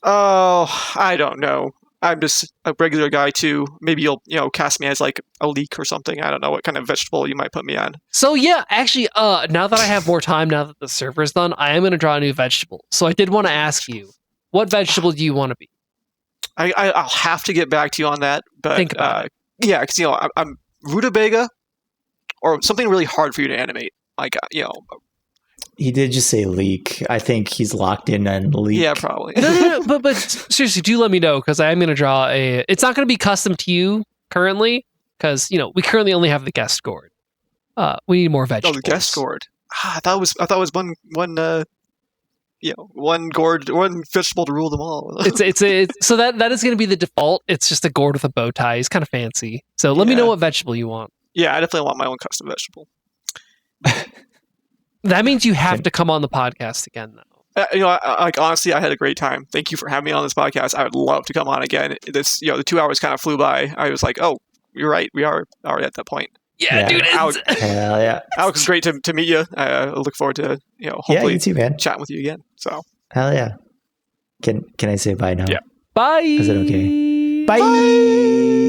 Oh, I don't know. I'm just a regular guy too. Maybe you'll cast me as like a leek or something. I don't know what kind of vegetable you might put me on. So yeah, actually, now that I have more time, now that the server's done, I am going to draw a new vegetable. So I did want to ask you, what vegetable do you want to be? I'll have to get back to you on that. But Think about yeah, because I'm rutabaga or something really hard for you to animate. Like He did just say leak. I think he's locked in on leak. yeah, probably. No, but seriously, do let me know because I am going to draw a. It's not going to be custom to you currently because we currently only have the guest gourd. We need more Oh, vegetables. the guest gourd. I thought it was one gourd, one vegetable to rule them all. It's so that is going to be the default. It's just a gourd with a bow tie. It's kind of fancy. So let me Yeah. know what vegetable you want. Yeah, I definitely want my own custom vegetable. That means you have to come on the podcast again, though. Honestly, I had a great time. Thank you for having me on this podcast. I would love to come on again. The 2 hours kind of flew by. I was like, oh, you're right. We are already at that point. Yeah, Yeah. dude. Alex, Hell yeah. Alex, it's great to meet you. I look forward to Yeah, hopefully you too, man. chatting with you again. So Hell yeah. Can I say bye now? Yeah. Bye. Is it okay? Bye.